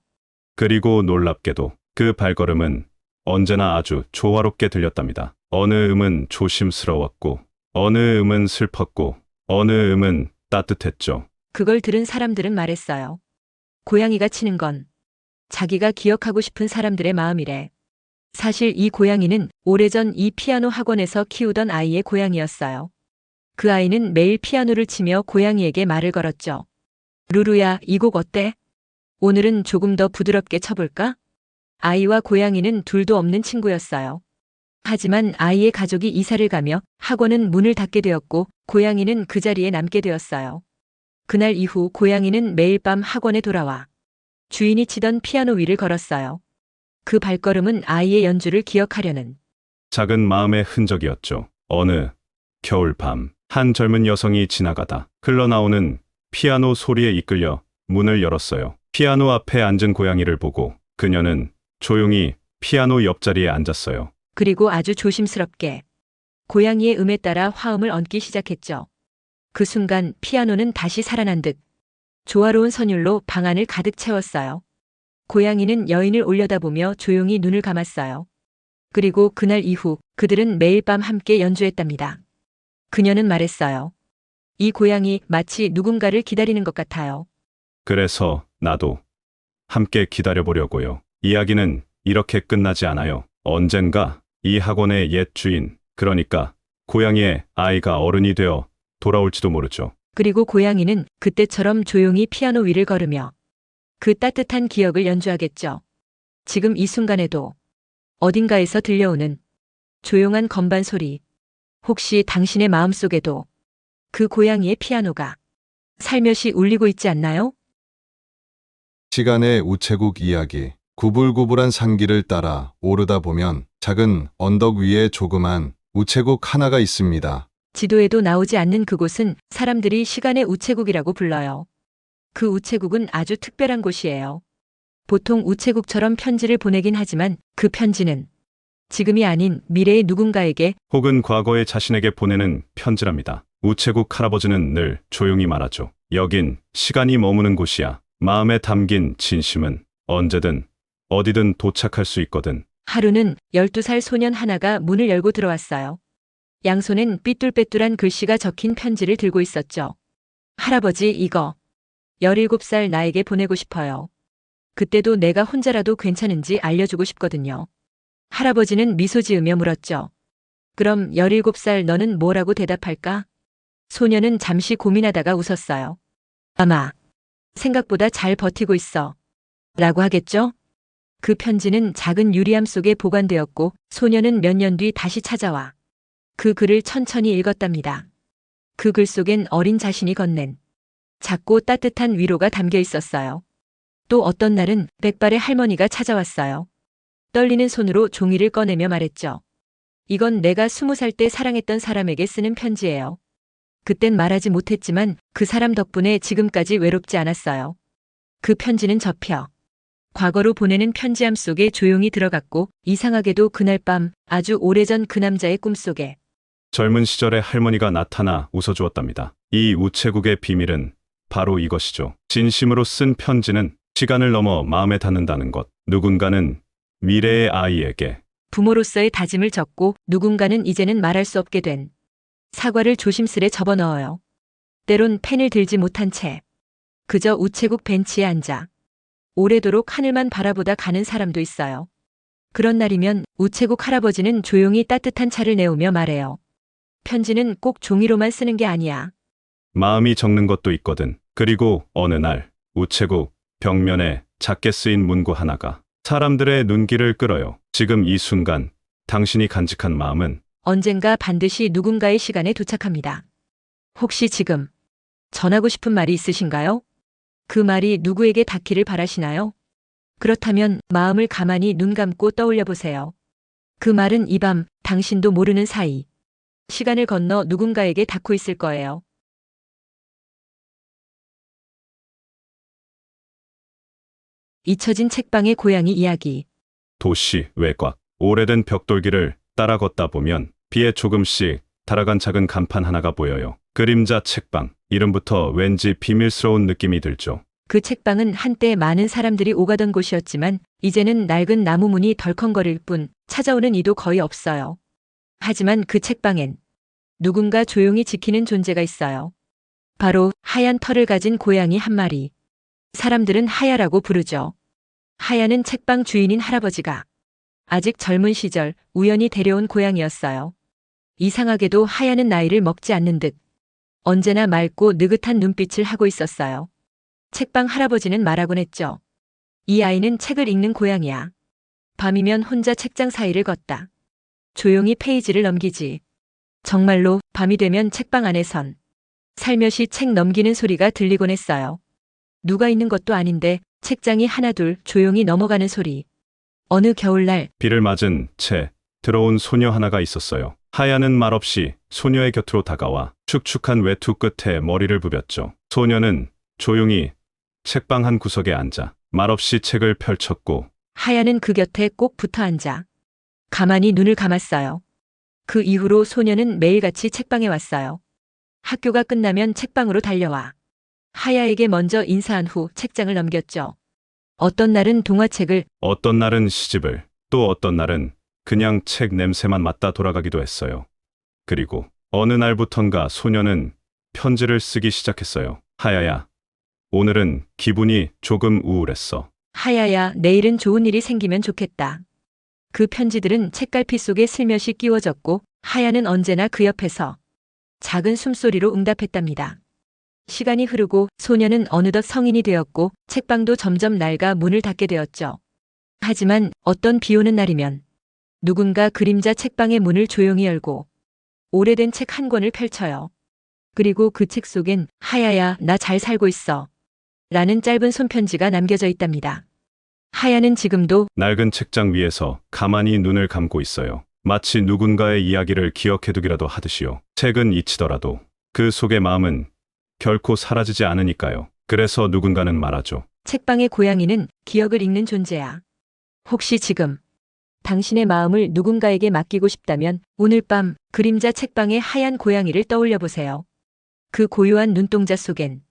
그리고 놀랍게도 그 발걸음은 언제나 아주 조화롭게 들렸답니다. 어느 음은 조심스러웠고, 어느 음은 슬펐고, 어느 음은 따뜻했죠. 그걸 들은 사람들은 말했어요. 고양이가 치는 건 자기가 기억하고 싶은 사람들의 마음이래. 사실 이 고양이는 오래전 이 피아노 학원에서 키우던 아이의 고양이였어요. 그 아이는 매일 피아노를 치며 고양이에게 말을 걸었죠. 루루야, 이 곡 어때? 오늘은 조금 더 부드럽게 쳐볼까? 아이와 고양이는 둘도 없는 친구였어요. 하지만 아이의 가족이 이사를 가며 학원은 문을 닫게 되었고 고양이는 그 자리에 남게 되었어요. 그날 이후 고양이는 매일 밤 학원에 돌아와 주인이 치던 피아노 위를 걸었어요. 그 발걸음은 아이의 연주를 기억하려는 작은 마음의 흔적이었죠. 어느 겨울밤, 한 젊은 여성이 지나가다 흘러나오는 피아노 소리에 이끌려 문을 열었어요. 피아노 앞에 앉은 고양이를 보고 그녀는 조용히 피아노 옆자리에 앉았어요. 그리고 아주 조심스럽게 고양이의 음에 따라 화음을 얹기 시작했죠. 그 순간 피아노는 다시 살아난 듯 조화로운 선율로 방 안을 가득 채웠어요. 고양이는 여인을 올려다보며 조용히 눈을 감았어요. 그리고 그날 이후 그들은 매일 밤 함께 연주했답니다. 그녀는 말했어요. 이 고양이 마치 누군가를 기다리는 것 같아요. 그래서 나도 함께 기다려보려고요. 이야기는 이렇게 끝나지 않아요. 언젠가 이 학원의 옛 주인, 그러니까 고양이의 아이가 어른이 되어 돌아올지도 모르죠. 그리고 고양이는 그때처럼 조용히 피아노 위를 걸으며 그 따뜻한 기억을 연주하겠죠. 지금 이 순간에도 어딘가에서 들려오는 조용한 건반 소리, 혹시 당신의 마음속에도 그 고양이의 피아노가 살며시 울리고 있지 않나요? 시간의 우체국 이야기. 구불구불한 산길을 따라 오르다 보면 작은 언덕 위에 조그만 우체국 하나가 있습니다. 지도에도 나오지 않는 그곳은 사람들이 시간의 우체국이라고 불러요. 그 우체국은 아주 특별한 곳이에요. 보통 우체국처럼 편지를 보내긴 하지만 그 편지는 지금이 아닌 미래의 누군가에게 혹은 과거의 자신에게 보내는 편지랍니다. 우체국 할아버지는 늘 조용히 말하죠. 여긴 시간이 머무는 곳이야. 마음에 담긴 진심은 언제든 어디든 도착할 수 있거든. 하루는 12살 소년 하나가 문을 열고 들어왔어요. 양손엔 삐뚤빼뚤한 글씨가 적힌 편지를 들고 있었죠. 할아버지, 이거 17살 나에게 보내고 싶어요. 그때도 내가 혼자라도 괜찮은지 알려주고 싶거든요. 할아버지는 미소 지으며 물었죠. 그럼 17살 너는 뭐라고 대답할까? 소년은 잠시 고민하다가 웃었어요. 아마 생각보다 잘 버티고 있어. 라고 하겠죠? 그 편지는 작은 유리함 속에 보관되었고 소년은 몇 년 뒤 다시 찾아와 그 글을 천천히 읽었답니다. 그 글 속엔 어린 자신이 건넨 작고 따뜻한 위로가 담겨 있었어요. 또 어떤 날은 백발의 할머니가 찾아왔어요. 떨리는 손으로 종이를 꺼내며 말했죠. 이건 내가 20살 때 사랑했던 사람에게 쓰는 편지예요. 그땐 말하지 못했지만 그 사람 덕분에 지금까지 외롭지 않았어요. 그 편지는 접혀 과거로 보내는 편지함 속에 조용히 들어갔고 이상하게도 그날 밤 아주 오래전 그 남자의 꿈속에 젊은 시절의 할머니가 나타나 웃어주었답니다. 이 우체국의 비밀은 바로 이것이죠. 진심으로 쓴 편지는 시간을 넘어 마음에 닿는다는 것. 누군가는 미래의 아이에게, 부모로서의 다짐을 적고 누군가는 이제는 말할 수 없게 된 사과를 조심스레 접어넣어요. 때론 펜을 들지 못한 채 그저 우체국 벤치에 앉아 오래도록 하늘만 바라보다 가는 사람도 있어요. 그런 날이면 우체국 할아버지는 조용히 따뜻한 차를 내오며 말해요. 편지는 꼭 종이로만 쓰는 게 아니야. 마음이 적는 것도 있거든. 그리고 어느 날 우체국 벽면에 작게 쓰인 문구 하나가 사람들의 눈길을 끌어요. 지금 이 순간 당신이 간직한 마음은 언젠가 반드시 누군가의 시간에 도착합니다. 혹시 지금 전하고 싶은 말이 있으신가요? 그 말이 누구에게 닿기를 바라시나요? 그렇다면 마음을 가만히 눈 감고 떠올려 보세요. 그 말은 이 밤 당신도 모르는 사이 시간을 건너 누군가에게 닿고 있을 거예요. 잊혀진 책방의 고양이 이야기. 도시 외곽 오래된 벽돌길을 따라 걷다 보면 비에 조금씩 달아간 작은 간판 하나가 보여요. 그림자 책방. 이름부터 왠지 비밀스러운 느낌이 들죠. 그 책방은 한때 많은 사람들이 오가던 곳이었지만 이제는 낡은 나무 문이 덜컹거릴 뿐 찾아오는 이도 거의 없어요. 하지만 그 책방엔 누군가 조용히 지키는 존재가 있어요. 바로 하얀 털을 가진 고양이 한 마리. 사람들은 하야라고 부르죠. 하야는 책방 주인인 할아버지가 아직 젊은 시절 우연히 데려온 고양이였어요. 이상하게도 하야는 나이를 먹지 않는 듯 언제나 맑고 느긋한 눈빛을 하고 있었어요. 책방 할아버지는 말하곤 했죠. 이 아이는 책을 읽는 고양이야. 밤이면 혼자 책장 사이를 걷다. 조용히 페이지를 넘기지. 정말로 밤이 되면 책방 안에선 살며시 책 넘기는 소리가 들리곤 했어요. 누가 있는 것도 아닌데 책장이 하나둘 조용히 넘어가는 소리. 어느 겨울날 비를 맞은 채 들어온 소녀 하나가 있었어요. 하야는 말없이 소녀의 곁으로 다가와 축축한 외투 끝에 머리를 부볐죠. 소녀는 조용히 책방 한 구석에 앉아 말없이 책을 펼쳤고 하야는 그 곁에 꼭 붙어 앉아 가만히 눈을 감았어요. 그 이후로 소녀는 매일같이 책방에 왔어요. 학교가 끝나면 책방으로 달려와 하야에게 먼저 인사한 후 책장을 넘겼죠. 어떤 날은 동화책을, 어떤 날은 시집을, 또 어떤 날은 그냥 책 냄새만 맡다 돌아가기도 했어요. 그리고 어느 날부턴가 소녀는 편지를 쓰기 시작했어요. 하야야, 오늘은 기분이 조금 우울했어. 하야야, 내일은 좋은 일이 생기면 좋겠다. 그 편지들은 책갈피 속에 슬며시 끼워졌고 하야는 언제나 그 옆에서 작은 숨소리로 응답했답니다. 시간이 흐르고 소녀는 어느덧 성인이 되었고 책방도 점점 낡아 문을 닫게 되었죠. 하지만 어떤 비 오는 날이면 누군가 그림자 책방의 문을 조용히 열고 오래된 책 한 권을 펼쳐요. 그리고 그 책 속엔 하야야, 나 잘 살고 있어 라는 짧은 손편지가 남겨져 있답니다. 하야는 지금도 낡은 책장 위에서 가만히 눈을 감고 있어요. 마치 누군가의 이야기를 기억해두기라도 하듯이요. 책은 잊히더라도 그 속의 마음은 결코 사라지지 않으니까요. 그래서 누군가는 말하죠. 책방의 고양이는 기억을 읽는 존재야. 혹시 지금 당신의 마음을 누군가에게 맡기고 싶다면 오늘 밤 그림자 책방의 하얀 고양이를 떠올려 보세요. 그 고요한 눈동자 속엔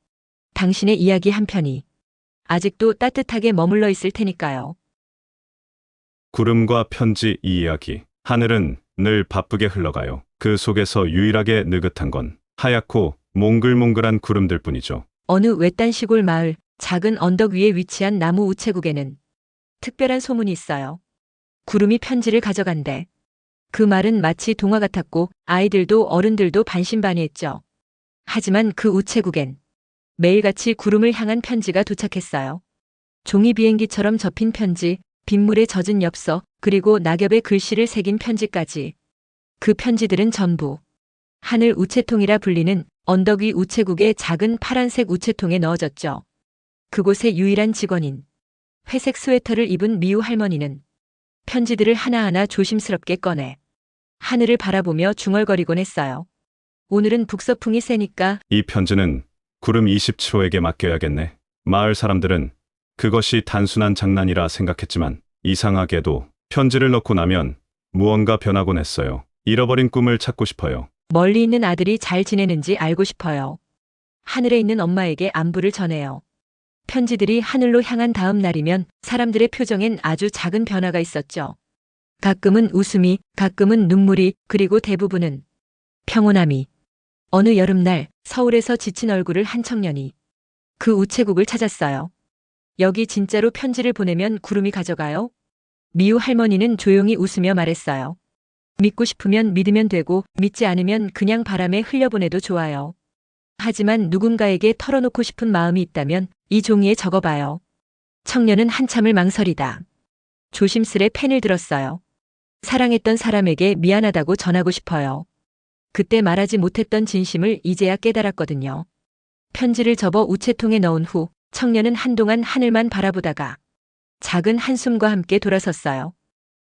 당신의 이야기 한 편이 아직도 따뜻하게 머물러 있을 테니까요. 구름과 편지 이 이야기. 하늘은 늘 바쁘게 흘러가요. 그 속에서 유일하게 느긋한 건 하얗고 몽글몽글한 구름들 뿐이죠. 어느 외딴 시골 마을 작은 언덕 위에 위치한 나무 우체국에는 특별한 소문이 있어요. 구름이 편지를 가져간대. 그 말은 마치 동화 같았고 아이들도 어른들도 반신반의했죠. 하지만 그 우체국엔 매일같이 구름을 향한 편지가 도착했어요. 종이 비행기처럼 접힌 편지, 빗물에 젖은 엽서, 그리고 낙엽의 글씨를 새긴 편지까지. 그 편지들은 전부 하늘 우체통이라 불리는 언덕 위 우체국의 작은 파란색 우체통에 넣어졌죠. 그곳의 유일한 직원인 회색 스웨터를 입은 미우 할머니는 편지들을 하나하나 조심스럽게 꺼내 하늘을 바라보며 중얼거리곤 했어요. 오늘은 북서풍이 세니까 이 편지는 구름 27호에게 맡겨야겠네. 마을 사람들은 그것이 단순한 장난이라 생각했지만 이상하게도 편지를 넣고 나면 무언가 변하곤 했어요. 잃어버린 꿈을 찾고 싶어요. 멀리 있는 아들이 잘 지내는지 알고 싶어요. 하늘에 있는 엄마에게 안부를 전해요. 편지들이 하늘로 향한 다음 날이면 사람들의 표정엔 아주 작은 변화가 있었죠. 가끔은 웃음이, 가끔은 눈물이, 그리고 대부분은 평온함이. 어느 여름날 서울에서 지친 얼굴을 한 청년이 그 우체국을 찾았어요. 여기 진짜로 편지를 보내면 구름이 가져가요? 미우 할머니는 조용히 웃으며 말했어요. 믿고 싶으면 믿으면 되고 믿지 않으면 그냥 바람에 흘려보내도 좋아요. 하지만 누군가에게 털어놓고 싶은 마음이 있다면 이 종이에 적어봐요. 청년은 한참을 망설이다 조심스레 펜을 들었어요. 사랑했던 사람에게 미안하다고 전하고 싶어요. 그때 말하지 못했던 진심을 이제야 깨달았거든요. 편지를 접어 우체통에 넣은 후 청년은 한동안 하늘만 바라보다가 작은 한숨과 함께 돌아섰어요.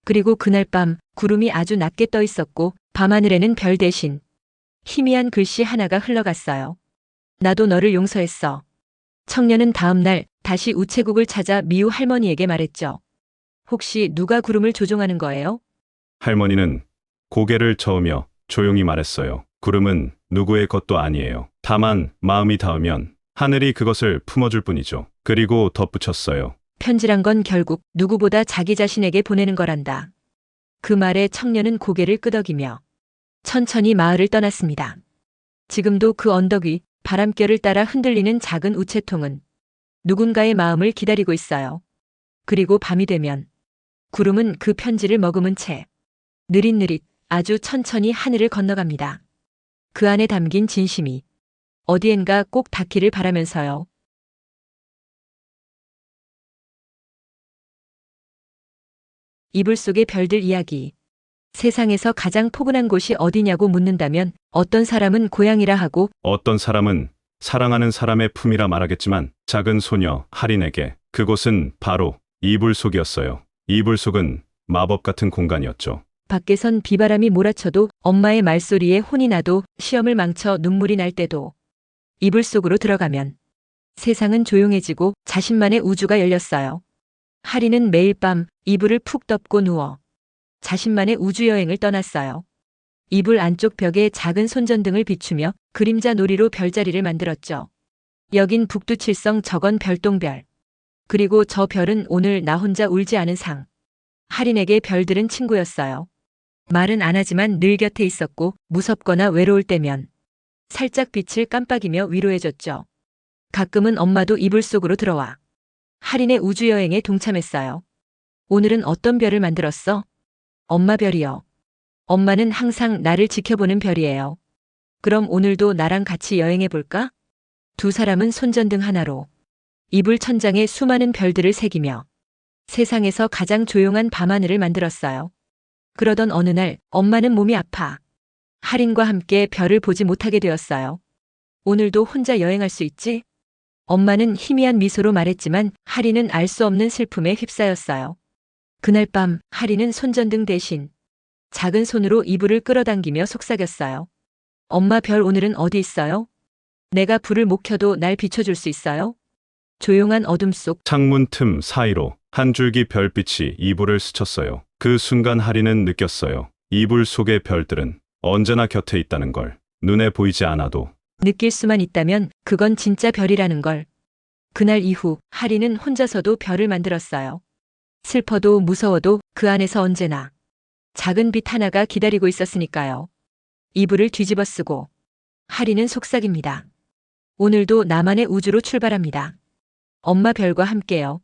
그리고 그날 밤 구름이 아주 낮게 떠 있었고 밤하늘에는 별 대신 희미한 글씨 하나가 흘러갔어요. 나도 너를 용서했어. 청년은 다음 날 다시 우체국을 찾아 미우 할머니에게 말했죠. 혹시 누가 구름을 조종하는 거예요? 할머니는 고개를 저으며 조용히 말했어요. 구름은 누구의 것도 아니에요. 다만 마음이 닿으면 하늘이 그것을 품어줄 뿐이죠. 그리고 덧붙였어요. 편지란 건 결국 누구보다 자기 자신에게 보내는 거란다. 그 말에 청년은 고개를 끄덕이며 천천히 마을을 떠났습니다. 지금도 그 언덕 위 바람결을 따라 흔들리는 작은 우체통은 누군가의 마음을 기다리고 있어요. 그리고 밤이 되면 구름은 그 편지를 머금은 채 느릿느릿 아주 천천히 하늘을 건너갑니다. 그 안에 담긴 진심이 어디엔가 꼭 닿기를 바라면서요. 이불 속의 별들 이야기. 세상에서 가장 포근한 곳이 어디냐고 묻는다면 어떤 사람은 고향이라 하고 어떤 사람은 사랑하는 사람의 품이라 말하겠지만 작은 소녀 할인에게 그곳은 바로 이불 속이었어요. 이불 속은 마법 같은 공간이었죠. 밖에선 비바람이 몰아쳐도 엄마의 말소리에 혼이 나도 시험을 망쳐 눈물이 날 때도 이불 속으로 들어가면 세상은 조용해지고 자신만의 우주가 열렸어요. 하리는 매일 밤 이불을 푹 덮고 누워 자신만의 우주여행을 떠났어요. 이불 안쪽 벽에 작은 손전등을 비추며 그림자 놀이로 별자리를 만들었죠. 여긴 북두칠성, 저건 별똥별. 그리고 저 별은 오늘 나 혼자 울지 않은 상. 할인에게 별들은 친구였어요. 말은 안 하지만 늘 곁에 있었고 무섭거나 외로울 때면 살짝 빛을 깜빡이며 위로해줬죠. 가끔은 엄마도 이불 속으로 들어와 할인의 우주여행에 동참했어요. 오늘은 어떤 별을 만들었어? 엄마 별이요. 엄마는 항상 나를 지켜보는 별이에요. 그럼 오늘도 나랑 같이 여행해볼까? 두 사람은 손전등 하나로 이불 천장에 수많은 별들을 새기며 세상에서 가장 조용한 밤하늘을 만들었어요. 그러던 어느 날 엄마는 몸이 아파 할인과 함께 별을 보지 못하게 되었어요. 오늘도 혼자 여행할 수 있지? 엄마는 희미한 미소로 말했지만 할인은 알 수 없는 슬픔에 휩싸였어요. 그날 밤 할인은 손전등 대신 작은 손으로 이불을 끌어당기며 속삭였어요. 엄마 별 오늘은 어디 있어요? 내가 불을 못 켜도 날 비춰줄 수 있어요? 조용한 어둠 속 창문 틈 사이로 한 줄기 별빛이 이불을 스쳤어요. 그 순간 할인은 느꼈어요. 이불 속의 별들은 언제나 곁에 있다는 걸. 눈에 보이지 않아도 느낄 수만 있다면 그건 진짜 별이라는 걸. 그날 이후 할인은 혼자서도 별을 만들었어요. 슬퍼도 무서워도 그 안에서 언제나 작은 빛 하나가 기다리고 있었으니까요. 이불을 뒤집어 쓰고 할인은 속삭입니다. 오늘도 나만의 우주로 출발합니다. 엄마 별과 함께요.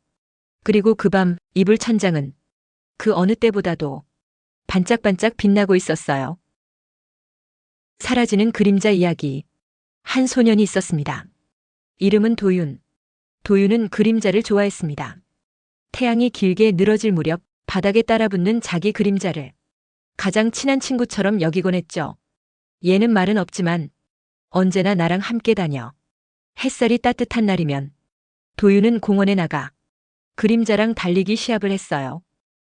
그리고 그 밤 이불 천장은 그 어느 때보다도 반짝반짝 빛나고 있었어요. 사라지는 그림자 이야기. 한 소년이 있었습니다. 이름은 도윤. 도윤은 그림자를 좋아했습니다. 태양이 길게 늘어질 무렵 바닥에 따라붙는 자기 그림자를 가장 친한 친구처럼 여기곤 했죠. 얘는 말은 없지만 언제나 나랑 함께 다녀. 햇살이 따뜻한 날이면 도윤은 공원에 나가 그림자랑 달리기 시합을 했어요.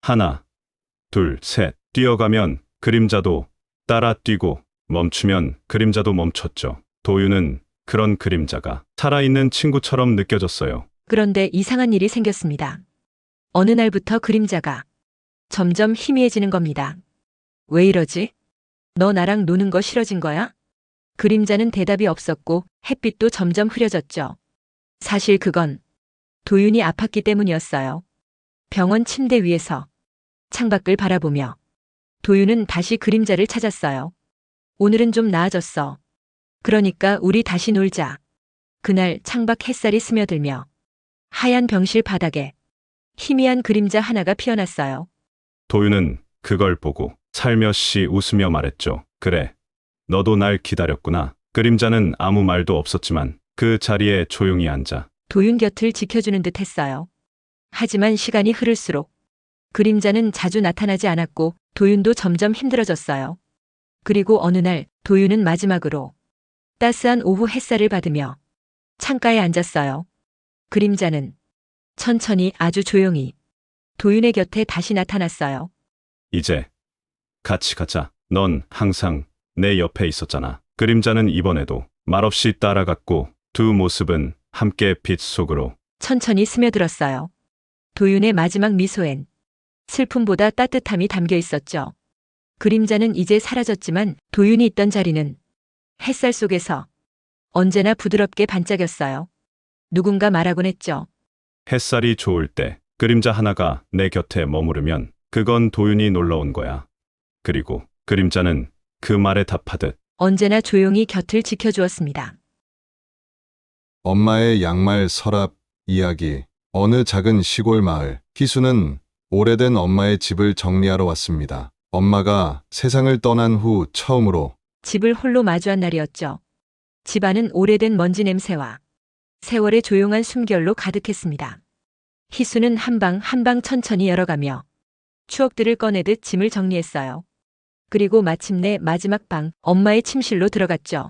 하나, 둘, 셋 뛰어가면 그림자도 따라 뛰고 멈추면 그림자도 멈췄죠. 도윤은 그런 그림자가 살아있는 친구처럼 느껴졌어요. 그런데 이상한 일이 생겼습니다. 어느 날부터 그림자가 점점 희미해지는 겁니다. 왜 이러지? 너 나랑 노는 거 싫어진 거야? 그림자는 대답이 없었고 햇빛도 점점 흐려졌죠. 사실 그건 도윤이 아팠기 때문이었어요. 병원 침대 위에서 창밖을 바라보며 도윤은 다시 그림자를 찾았어요. 오늘은 좀 나아졌어. 그러니까 우리 다시 놀자. 그날 창밖 햇살이 스며들며 하얀 병실 바닥에 희미한 그림자 하나가 피어났어요. 도윤은 그걸 보고 살며시 웃으며 말했죠. 그래, 너도 날 기다렸구나. 그림자는 아무 말도 없었지만 그 자리에 조용히 앉아 도윤 곁을 지켜주는 듯 했어요. 하지만 시간이 흐를수록 그림자는 자주 나타나지 않았고 도윤도 점점 힘들어졌어요. 그리고 어느 날 도윤은 마지막으로 따스한 오후 햇살을 받으며 창가에 앉았어요. 그림자는 천천히 아주 조용히 도윤의 곁에 다시 나타났어요. 이제 같이 가자. 넌 항상 내 옆에 있었잖아. 그림자는 이번에도 말없이 따라갔고 두 모습은 함께 빛 속으로 천천히 스며들었어요. 도윤의 마지막 미소엔 슬픔보다 따뜻함이 담겨 있었죠. 그림자는 이제 사라졌지만 도윤이 있던 자리는 햇살 속에서 언제나 부드럽게 반짝였어요. 누군가 말하곤 했죠. 햇살이 좋을 때 그림자 하나가 내 곁에 머무르면 그건 도윤이 놀러온 거야. 그리고 그림자는 그 말에 답하듯 언제나 조용히 곁을 지켜주었습니다. 엄마의 양말 서랍 이야기. 어느 작은 시골 마을. 희수는 오래된 엄마의 집을 정리하러 왔습니다. 엄마가 세상을 떠난 후 처음으로 집을 홀로 마주한 날이었죠. 집안은 오래된 먼지 냄새와 세월의 조용한 숨결로 가득했습니다. 희수는 한 방 한 방 천천히 열어가며 추억들을 꺼내듯 짐을 정리했어요. 그리고 마침내 마지막 방, 엄마의 침실로 들어갔죠.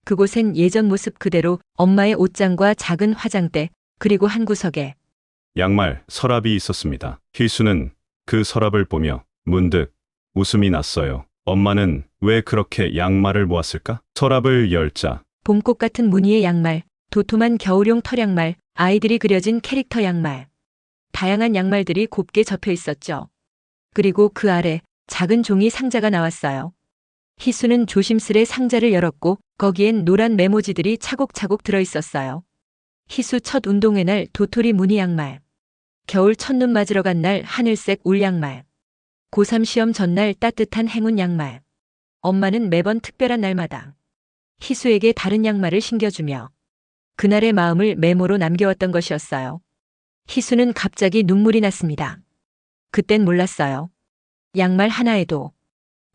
그곳엔 예전 모습 그대로 엄마의 옷장과 작은 화장대, 그리고 한 구석에 양말, 서랍이 있었습니다. 희수는 그 서랍을 보며 문득 웃음이 났어요. 엄마는 왜 그렇게 양말을 모았을까? 서랍을 열자 봄꽃 같은 무늬의 양말, 도톰한 겨울용 털양말, 아이들이 그려진 캐릭터 양말. 다양한 양말들이 곱게 접혀 있었죠. 그리고 그 아래 작은 종이 상자가 나왔어요. 희수는 조심스레 상자를 열었고 거기엔 노란 메모지들이 차곡차곡 들어 있었어요. 희수 첫 운동회 날 도토리 무늬 양말. 겨울 첫눈 맞으러 간 날 하늘색 울 양말. 고3 시험 전날 따뜻한 행운 양말. 엄마는 매번 특별한 날마다 희수에게 다른 양말을 신겨주며 그날의 마음을 메모로 남겨왔던 것이었어요. 희수는 갑자기 눈물이 났습니다. 그땐 몰랐어요. 양말 하나에도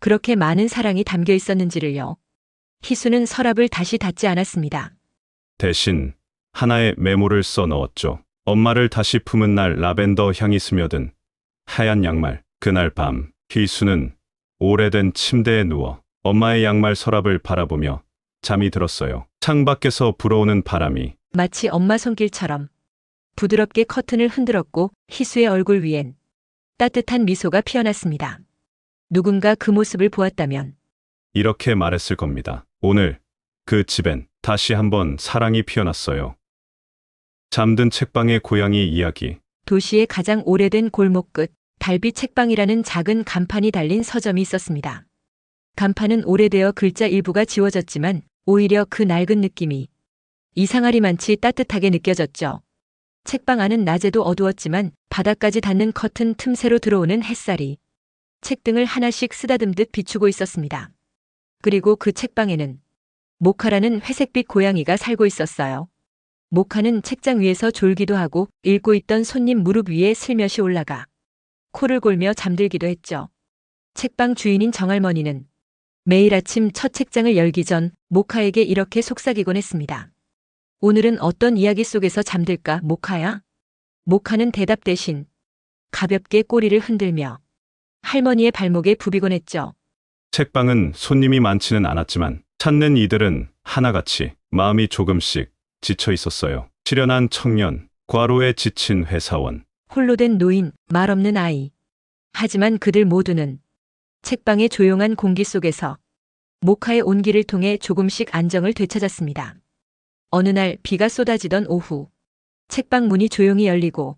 그렇게 많은 사랑이 담겨 있었는지를요. 희수는 서랍을 다시 닫지 않았습니다. 대신 하나의 메모를 써 넣었죠. 엄마를 다시 품은 날 라벤더 향이 스며든 하얀 양말. 그날 밤 희수는 오래된 침대에 누워 엄마의 양말 서랍을 바라보며 잠이 들었어요. 창밖에서 불어오는 바람이 마치 엄마 손길처럼 부드럽게 커튼을 흔들었고 희수의 얼굴 위엔 따뜻한 미소가 피어났습니다. 누군가 그 모습을 보았다면 이렇게 말했을 겁니다. 오늘 그 집엔 다시 한번 사랑이 피어났어요. 잠든 책방의 고양이 이야기. 도시의 가장 오래된 골목 끝 달빛 책방이라는 작은 간판이 달린 서점이 있었습니다. 간판은 오래되어 글자 일부가 지워졌지만 오히려 그 낡은 느낌이 이상하리만치 따뜻하게 느껴졌죠. 책방 안은 낮에도 어두웠지만 바닥까지 닿는 커튼 틈새로 들어오는 햇살이 책등을 하나씩 쓰다듬듯 비추고 있었습니다. 그리고 그 책방에는 모카라는 회색빛 고양이가 살고 있었어요. 모카는 책장 위에서 졸기도 하고 읽고 있던 손님 무릎 위에 슬며시 올라가 코를 골며 잠들기도 했죠. 책방 주인인 정할머니는 매일 아침 첫 책장을 열기 전 모카에게 이렇게 속삭이곤 했습니다. 오늘은 어떤 이야기 속에서 잠들까, 모카야? 모카는 대답 대신 가볍게 꼬리를 흔들며 할머니의 발목에 부비곤 했죠. 책방은 손님이 많지는 않았지만 찾는 이들은 하나같이 마음이 조금씩 지쳐 있었어요. 실연한 청년, 과로에 지친 회사원, 홀로 된 노인, 말없는 아이. 하지만 그들 모두는 책방의 조용한 공기 속에서 모카의 온기를 통해 조금씩 안정을 되찾았습니다. 어느 날 비가 쏟아지던 오후, 책방 문이 조용히 열리고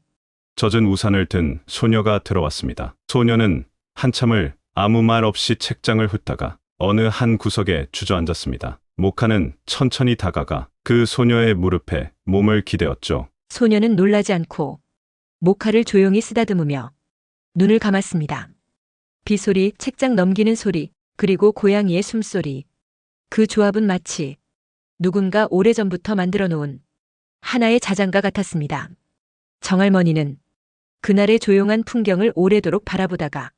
젖은 우산을 든 소녀가 들어왔습니다. 소녀는 한참을 아무 말 없이 책장을 훑다가 어느 한 구석에 주저앉았습니다. 모카는 천천히 다가가 그 소녀의 무릎에 몸을 기대었죠. 소녀는 놀라지 않고 모카를 조용히 쓰다듬으며 눈을 감았습니다. 비소리, 책장 넘기는 소리, 그리고 고양이의 숨소리. 그 조합은 마치 누군가 오래전부터 만들어 놓은 하나의 자장가 같았습니다. 정할머니는 그날의 조용한 풍경을 오래도록 바라보다가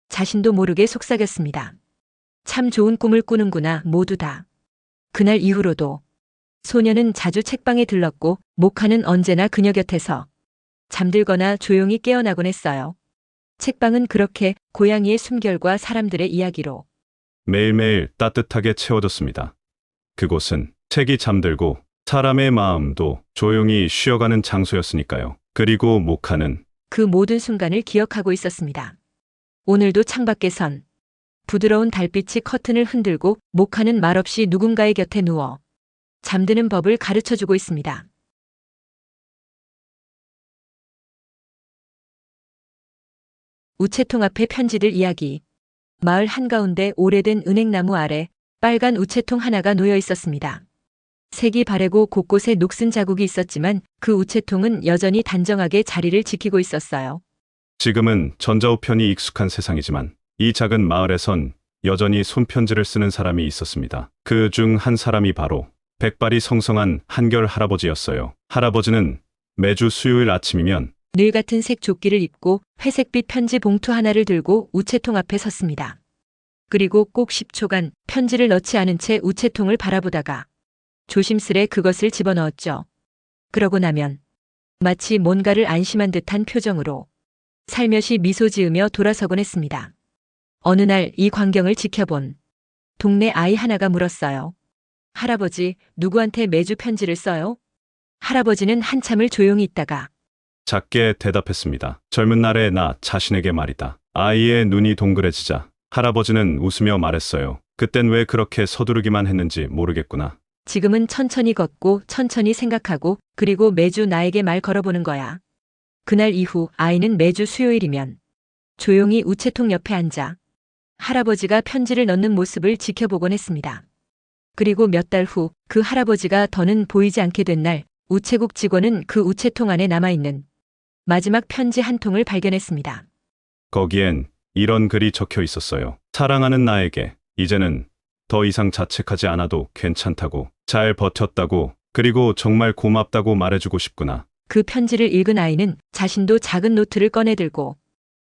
자신도 모르게 속삭였습니다. 참 좋은 꿈을 꾸는구나, 모두 다. 그날 이후로도 소녀는 자주 책방에 들렀고 모카는 언제나 그녀 곁에서 잠들거나 조용히 깨어나곤 했어요. 책방은 그렇게 고양이의 숨결과 사람들의 이야기로 매일매일 따뜻하게 채워졌습니다. 그곳은 책이 잠들고 사람의 마음도 조용히 쉬어가는 장소였으니까요. 그리고 모카는 그 모든 순간을 기억하고 있었습니다. 오늘도 창밖에선 부드러운 달빛이 커튼을 흔들고 모카는 말없이 누군가의 곁에 누워 잠드는 법을 가르쳐주고 있습니다. 우체통 앞의 편지들 이야기. 마을 한가운데 오래된 은행나무 아래 빨간 우체통 하나가 놓여 있었습니다. 색이 바래고 곳곳에 녹슨 자국이 있었지만 그 우체통은 여전히 단정하게 자리를 지키고 있었어요. 지금은 전자우편이 익숙한 세상이지만 이 작은 마을에선 여전히 손편지를 쓰는 사람이 있었습니다. 그 중 한 사람이 바로 백발이 성성한 한결 할아버지였어요. 할아버지는 매주 수요일 아침이면 늘 같은 색 조끼를 입고 회색빛 편지 봉투 하나를 들고 우체통 앞에 섰습니다. 그리고 꼭 10초간 편지를 넣지 않은 채 우체통을 바라보다가 조심스레 그것을 집어넣었죠. 그러고 나면 마치 뭔가를 안심한 듯한 표정으로 살며시 미소 지으며 돌아서곤 했습니다. 어느 날 이 광경을 지켜본 동네 아이 하나가 물었어요. 할아버지, 누구한테 매주 편지를 써요? 할아버지는 한참을 조용히 있다가 작게 대답했습니다. 젊은 날의 나 자신에게 말이다. 아이의 눈이 동그래지자 할아버지는 웃으며 말했어요. 그땐 왜 그렇게 서두르기만 했는지 모르겠구나. 지금은 천천히 걷고 천천히 생각하고 그리고 매주 나에게 말 걸어보는 거야. 그날 이후 아이는 매주 수요일이면 조용히 우체통 옆에 앉아 할아버지가 편지를 넣는 모습을 지켜보곤 했습니다. 그리고 몇 달 후 그 할아버지가 더는 보이지 않게 된 날 우체국 직원은 그 우체통 안에 남아있는 마지막 편지 한 통을 발견했습니다. 거기엔 이런 글이 적혀 있었어요. 사랑하는 나에게 이제는 더 이상 자책하지 않아도 괜찮다고, 잘 버텼다고, 그리고 정말 고맙다고 말해주고 싶구나. 그 편지를 읽은 아이는 자신도 작은 노트를 꺼내들고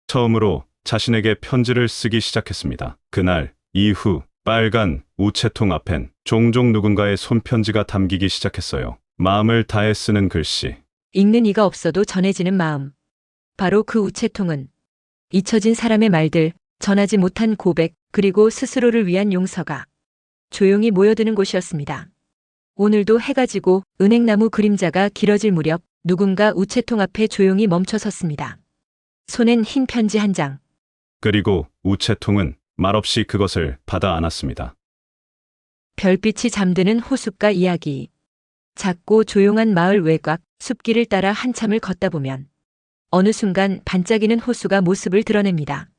처음으로 자신에게 편지를 쓰기 시작했습니다. 그날 이후 빨간 우체통 앞엔 종종 누군가의 손편지가 담기기 시작했어요. 마음을 다해 쓰는 글씨. 읽는 이가 없어도 전해지는 마음. 바로 그 우체통은 잊혀진 사람의 말들, 전하지 못한 고백, 그리고 스스로를 위한 용서가 조용히 모여드는 곳이었습니다. 오늘도 해가 지고 은행나무 그림자가 길어질 무렵 누군가 우체통 앞에 조용히 멈춰 섰습니다. 손엔 흰 편지 한 장. 그리고 우체통은 말없이 그것을 받아 안았습니다. 별빛이 잠드는 호숫가 이야기. 작고 조용한 마을 외곽 숲길을 따라 한참을 걷다 보면 어느 순간 반짝이는 호수가 모습을 드러냅니다.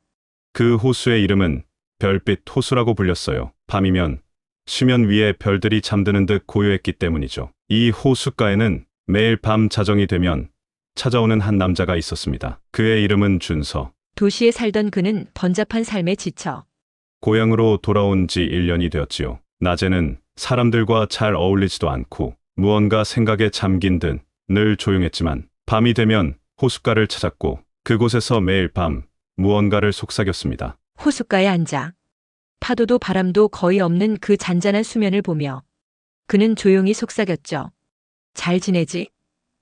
그 호수의 이름은 별빛 호수라고 불렸어요. 밤이면 수면 위에 별들이 잠드는 듯 고요했기 때문이죠. 이 호숫가에는 매일 밤 자정이 되면 찾아오는 한 남자가 있었습니다. 그의 이름은 준서. 도시에 살던 그는 번잡한 삶에 지쳐 고향으로 돌아온 지 1년이 되었지요. 낮에는 사람들과 잘 어울리지도 않고 무언가 생각에 잠긴 듯 늘 조용했지만 밤이 되면 호숫가를 찾았고 그곳에서 매일 밤 무언가를 속삭였습니다. 호숫가에 앉아 파도도 바람도 거의 없는 그 잔잔한 수면을 보며 그는 조용히 속삭였죠. 잘 지내지?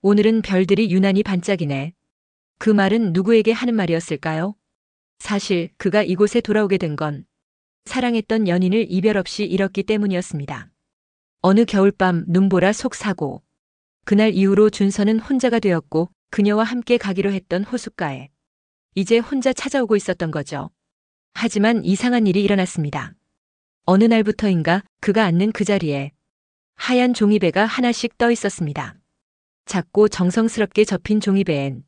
오늘은 별들이 유난히 반짝이네. 그 말은 누구에게 하는 말이었을까요? 사실 그가 이곳에 돌아오게 된 건 사랑했던 연인을 이별 없이 잃었기 때문이었습니다. 어느 겨울밤 눈보라 속사고 그날 이후로 준서는 혼자가 되었고 그녀와 함께 가기로 했던 호숫가에 이제 혼자 찾아오고 있었던 거죠. 하지만 이상한 일이 일어났습니다. 어느 날부터인가 그가 앉는 그 자리에 하얀 종이배가 하나씩 떠 있었습니다. 작고 정성스럽게 접힌 종이배엔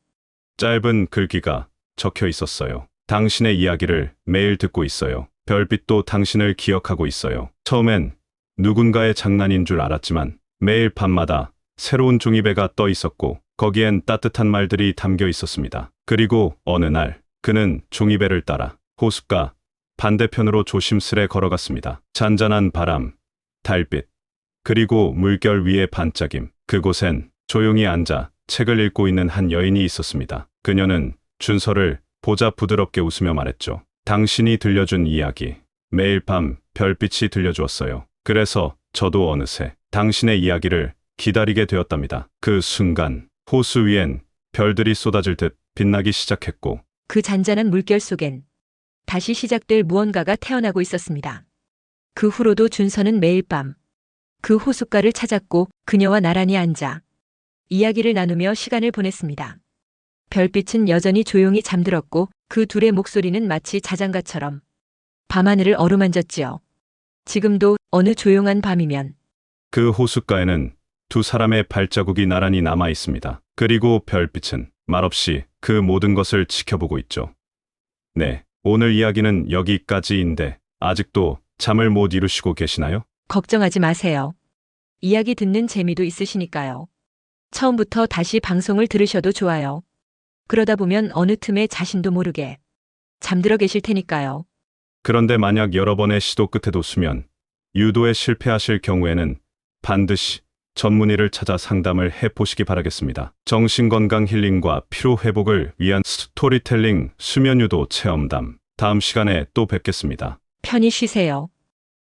짧은 글귀가 적혀 있었어요. 당신의 이야기를 매일 듣고 있어요. 별빛도 당신을 기억하고 있어요. 처음엔 누군가의 장난인 줄 알았지만 매일 밤마다 새로운 종이배가 떠 있었고 거기엔 따뜻한 말들이 담겨 있었습니다. 그리고 어느 날 그는 종이배를 따라 호숫가 반대편으로 조심스레 걸어갔습니다. 잔잔한 바람, 달빛, 그리고 물결 위의 반짝임. 그곳엔 조용히 앉아 책을 읽고 있는 한 여인이 있었습니다. 그녀는 준서를 보자 부드럽게 웃으며 말했죠. 당신이 들려준 이야기, 매일 밤 별빛이 들려주었어요. 그래서 저도 어느새 당신의 이야기를 기다리게 되었답니다. 그 순간 호수 위엔 별들이 쏟아질 듯 빛나기 시작했고 그 잔잔한 물결 속엔 다시 시작될 무언가가 태어나고 있었습니다. 그 후로도 준서는 매일 밤 그 호숫가를 찾았고 그녀와 나란히 앉아 이야기를 나누며 시간을 보냈습니다. 별빛은 여전히 조용히 잠들었고 그 둘의 목소리는 마치 자장가처럼 밤하늘을 어루만졌지요. 지금도 어느 조용한 밤이면 그 호숫가에는 두 사람의 발자국이 나란히 남아 있습니다. 그리고 별빛은 말없이 그 모든 것을 지켜보고 있죠. 네, 오늘 이야기는 여기까지인데 아직도 잠을 못 이루시고 계시나요? 걱정하지 마세요. 이야기 듣는 재미도 있으시니까요. 처음부터 다시 방송을 들으셔도 좋아요. 그러다 보면 어느 틈에 자신도 모르게 잠들어 계실 테니까요. 그런데 만약 여러 번의 시도 끝에도 수면, 유도에 실패하실 경우에는 반드시 전문의를 찾아 상담을 해보시기 바라겠습니다. 정신건강 힐링과 피로회복을 위한 스토리텔링 수면유도 체험담. 다음 시간에 또 뵙겠습니다. 편히 쉬세요.